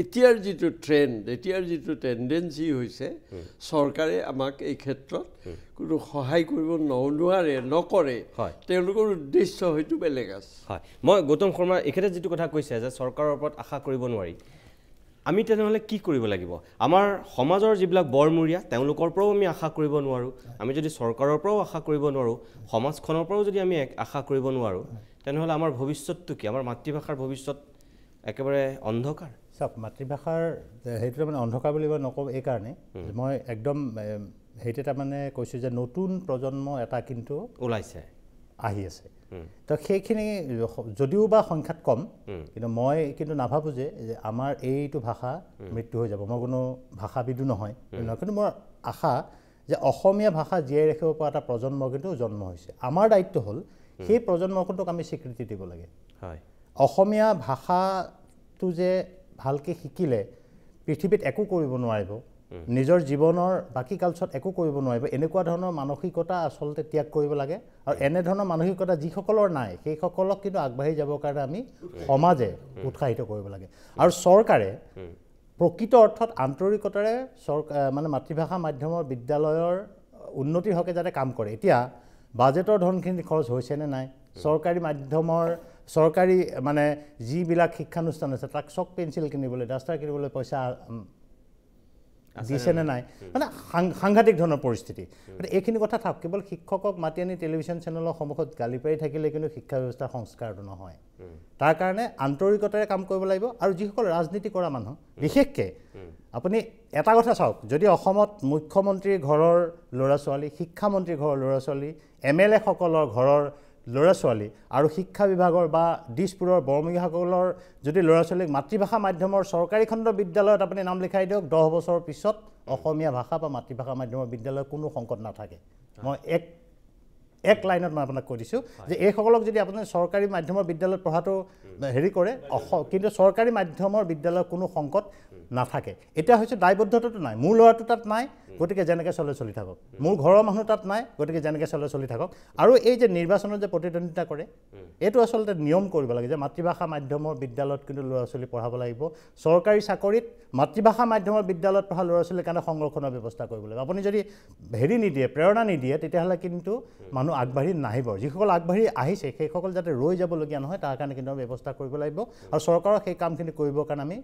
এতিয়াৰ যিটো ট্ৰেণ্ড এতিয়াৰ যিটো টেণ্ডেঞ্চি হৈছে চৰকাৰে আমাক এই ক্ষেত্ৰত কোনো সহায় কৰিব নোৱাৰে নকৰে তেওঁলোকৰ উদ্দেশ্য হয়তো বেলেগ আছে হয় মই গৌতম শৰ্মা এখেতে যিটো কথা কৈছে যে চৰকাৰৰ ওপৰত আশা কৰিব নোৱাৰি আমি তেনেহ'লে কি কৰিব লাগিব আমাৰ সমাজৰ যিবিলাক বৰমূৰীয়া তেওঁলোকৰ পৰাও আমি আশা কৰিব নোৱাৰোঁ আমি যদি চৰকাৰৰ পৰাও আশা কৰিব নোৱাৰোঁ সমাজখনৰ পৰাও যদি আমি আশা কৰিব নোৱাৰোঁ তেনেহ'লে আমাৰ ভৱিষ্যতটো কি আমাৰ মাতৃভাষাৰ ভৱিষ্যত একেবাৰে অন্ধকাৰ চাওক মাতৃভাষাৰ সেইটো মানে অন্ধকাৰ বুলি মই নকওঁ এইকাৰণে মই একদম সেইটো তাৰমানে কৈছোঁ যে নতুন প্ৰজন্ম এটা কিন্তু ওলাইছে আহি আছে তো সেইখিনি যদিও বা সংখ্যাত কম কিন্তু মই কিন্তু নাভাবোঁ যে আমাৰ এইটো ভাষা মৃত্যু হৈ যাব মই কোনো ভাষাবিদো নহয় কিন্তু মোৰ আশা যে অসমীয়া ভাষা জীয়াই ৰাখিব পৰা এটা প্ৰজন্ম কিন্তু জন্ম হৈছে আমাৰ দায়িত্ব হ'ল সেই প্ৰজন্মটোক আমি স্বীকৃতি দিব লাগে হয় অসমীয়া ভাষাটো যে ভালকৈ শিকিলে পৃথিৱীত একো কৰিব নোৱাৰিব নিজৰ জীৱনৰ বাকী কালচত একো কৰিব নোৱাৰিব এনেকুৱা ধৰণৰ মানসিকতা আচলতে ত্যাগ কৰিব লাগে আৰু এনে ধৰণৰ মানসিকতা যিসকলৰ নাই সেইসকলক কিন্তু আগবাঢ়ি যাবৰ কাৰণে আমি সমাজে উৎসাহিত কৰিব লাগে আৰু চৰকাৰে প্ৰকৃত অৰ্থত আন্তৰিকতাৰে মানে মাতৃভাষা মাধ্যমৰ বিদ্যালয়ৰ উন্নতিৰ হকে যাতে কাম কৰে এতিয়া বাজেটৰ ধনখিনি খৰচ হৈছেনে নাই চৰকাৰী মাধ্যমৰ চৰকাৰী মানে যিবিলাক শিক্ষানুষ্ঠান আছে তাক চক পেঞ্চিল কিনিবলৈ ডাষ্টাৰ কিনিবলৈ পইচা দিছেনে নাই মানে সাংঘাতিক ধৰণৰ পৰিস্থিতি গতিকে এইখিনি কথা থাকক কেৱল শিক্ষকক মাতি আনি টেলিভিশ্যন চেনেলৰ সন্মুখত গালি পাৰি থাকিলে কিন্তু শিক্ষা ব্যৱস্থাৰ সংস্কাৰটো নহয় তাৰ কাৰণে আন্তৰিকতাৰে কাম কৰিব লাগিব আৰু যিসকল ৰাজনীতি কৰা মানুহ বিশেষকৈ আপুনি এটা কথা চাওক যদি অসমত মুখ্যমন্ত্ৰীৰ ঘৰৰ ল'ৰা ছোৱালী শিক্ষামন্ত্ৰীৰ ঘৰৰ ল'ৰা ছোৱালী MLA সকলৰ ঘৰৰ ল'ৰা ছোৱালী আৰু শিক্ষা বিভাগৰ বা দিছপুৰৰ বৰমূৰীয়াসকলৰ যদি ল'ৰা ছোৱালীক মাতৃভাষা মাধ্যমৰ চৰকাৰী খণ্ড বিদ্যালয়ত আপুনি নাম লিখাই দিয়ক 10 বছৰৰ পিছত অসমীয়া ভাষা বা মাতৃভাষা মাধ্যমৰ বিদ্যালয়ত কোনো সংকট নাথাকে মই এক লাইনত মই আপোনাক কৈ দিছোঁ যে এইসকলক যদি আপুনি চৰকাৰী মাধ্যমৰ বিদ্যালয়ত পঢ়াটো হেৰি কৰে কিন্তু চৰকাৰী মাধ্যমৰ বিদ্যালয়ত কোনো সংকট নাথাকে এতিয়া হৈছে দায়বদ্ধতাটো নাই মোৰ ল'ৰাটো তাত নাই গতিকে যেনেকৈ চলি থাকক মোৰ ঘৰৰ মানুহ তাত নাই গতিকে যেনেকৈ চলি থাকক আৰু এই যে নিৰ্বাচনত যে প্ৰতিদ্বন্দ্বিতা কৰে এইটো আচলতে নিয়ম কৰিব লাগে যে মাতৃভাষা মাধ্যমৰ বিদ্যালয়ত কিন্তু ল'ৰা ছোৱালী পঢ়াব লাগিব চৰকাৰী চাকৰিত মাতৃভাষা মাধ্যমৰ বিদ্যালয়ত পঢ়া ল'ৰা ছোৱালীৰ কাৰণে সংৰক্ষণৰ ব্যৱস্থা কৰিব লাগিব আপুনি যদি হেৰি নিদিয়ে প্ৰেৰণা নিদিয়ে তেতিয়াহ'লে কিন্তু মানুহ আগবাঢ়ি নাহিব যিসকল আগবাঢ়ি আহিছে সেইসকল যাতে ৰৈ যাবলগীয়া নহয় তাৰ কাৰণে কিন্তু ব্যৱস্থা কৰিব লাগিব আৰু চৰকাৰৰ সেই কামখিনি কৰিবৰ কাৰণে আমি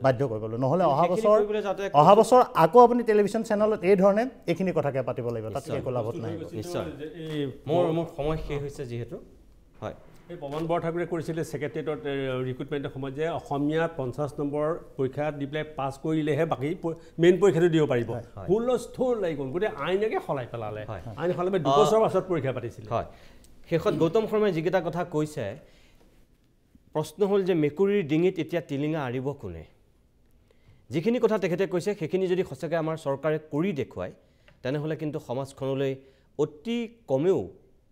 বাধ্য কৰিব লাগিব নহ'লে অহা বছৰ আকৌ আপুনি টেলিভিশ্যন চেনেলত এই ধৰণে এইখিনি কথাকে পাতিব লাগিব তাত একো লাভত নাই নিশ্চয় মোৰ সময় শেষ হৈছে যিহেতু হয় এই পৱন বৰঠাকুৰে কৰিছিলে ছেক্ৰেটেৰিয়েটত ৰিক্ৰুটমেণ্টৰ সময়ত যে অসমীয়াত 50 নম্বৰ পৰীক্ষা দি পেলাই পাছ কৰিলেহে বাকী মেইন পৰীক্ষাটো দিব পাৰিব হুলস্থুল লাগি গ'ল গোটেই আইনকে সলাই পেলালে আইন সলাই 2 বছৰৰ পাছত পৰীক্ষা পাতিছিলে হয় শেষত গৌতম শৰ্মাই যিকেইটা কথা কৈছে প্ৰশ্ন হ'ল যে মেকুৰীৰ ডিঙিত এতিয়া টিলিঙা আৰিব কোনে যিখিনি কথা তেখেতে কৈছে সেইখিনি যদি সঁচাকৈ আমাৰ চৰকাৰে কৰি দেখুৱায় তেনেহ'লে কিন্তু সমাজখনলৈ অতি কমেও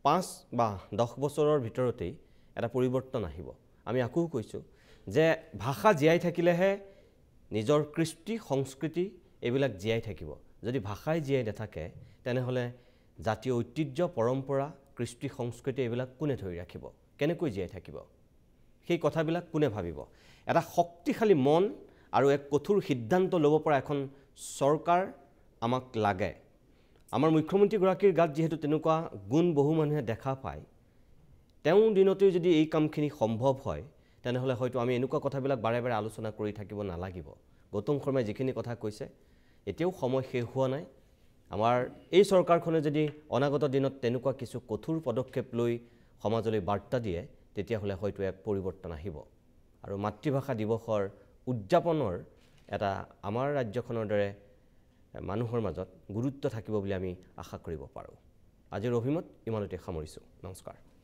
5 বা 10 বছৰৰ ভিতৰতেই এটা পৰিৱৰ্তন আহিব আমি আকৌ কৈছোঁ যে ভাষা জীয়াই থাকিলেহে নিজৰ কৃষ্টি সংস্কৃতি এইবিলাক জীয়াই থাকিব যদি ভাষাই জীয়াই নাথাকে তেনেহ'লে জাতীয় ঐতিহ্য পৰম্পৰা কৃষ্টি সংস্কৃতি এইবিলাক কোনে ধৰি ৰাখিব কেনেকৈ জীয়াই থাকিব সেই কথাবিলাক কোনে ভাবিব এটা শক্তিশালী মন আৰু এক কঠোৰ সিদ্ধান্ত ল'ব পৰা এখন চৰকাৰ আমাক লাগে আমাৰ মুখ্যমন্ত্ৰীগৰাকীৰ গাত যিহেতু তেনেকুৱা গুণ বহু মানুহে দেখা পায় তেওঁ দিনতেই যদি এই কামখিনি সম্ভৱ হয় তেনেহ'লে হয়তো আমি এনেকুৱা কথাবিলাক বাৰে বাৰে আলোচনা কৰি থাকিব নালাগিব গৌতম শৰ্মাই যিখিনি কথা কৈছে এতিয়াও সময় শেষ হোৱা নাই আমাৰ এই চৰকাৰখনে যদি অনাগত দিনত তেনেকুৱা কিছু কঠোৰ পদক্ষেপ লৈ সমাজলৈ বাৰ্তা দিয়ে তেতিয়াহ'লে হয়তো এক পৰিৱৰ্তন আহিব আৰু মাতৃভাষা দিৱসৰ উদযাপনৰ এটা আমাৰ ৰাজ্যখনৰ দৰে মানুহৰ মাজত গুৰুত্ব থাকিব বুলি আমি আশা কৰিব পাৰোঁ আজিৰ অভিমত ইমানতে সামৰিছোঁ নমস্কাৰ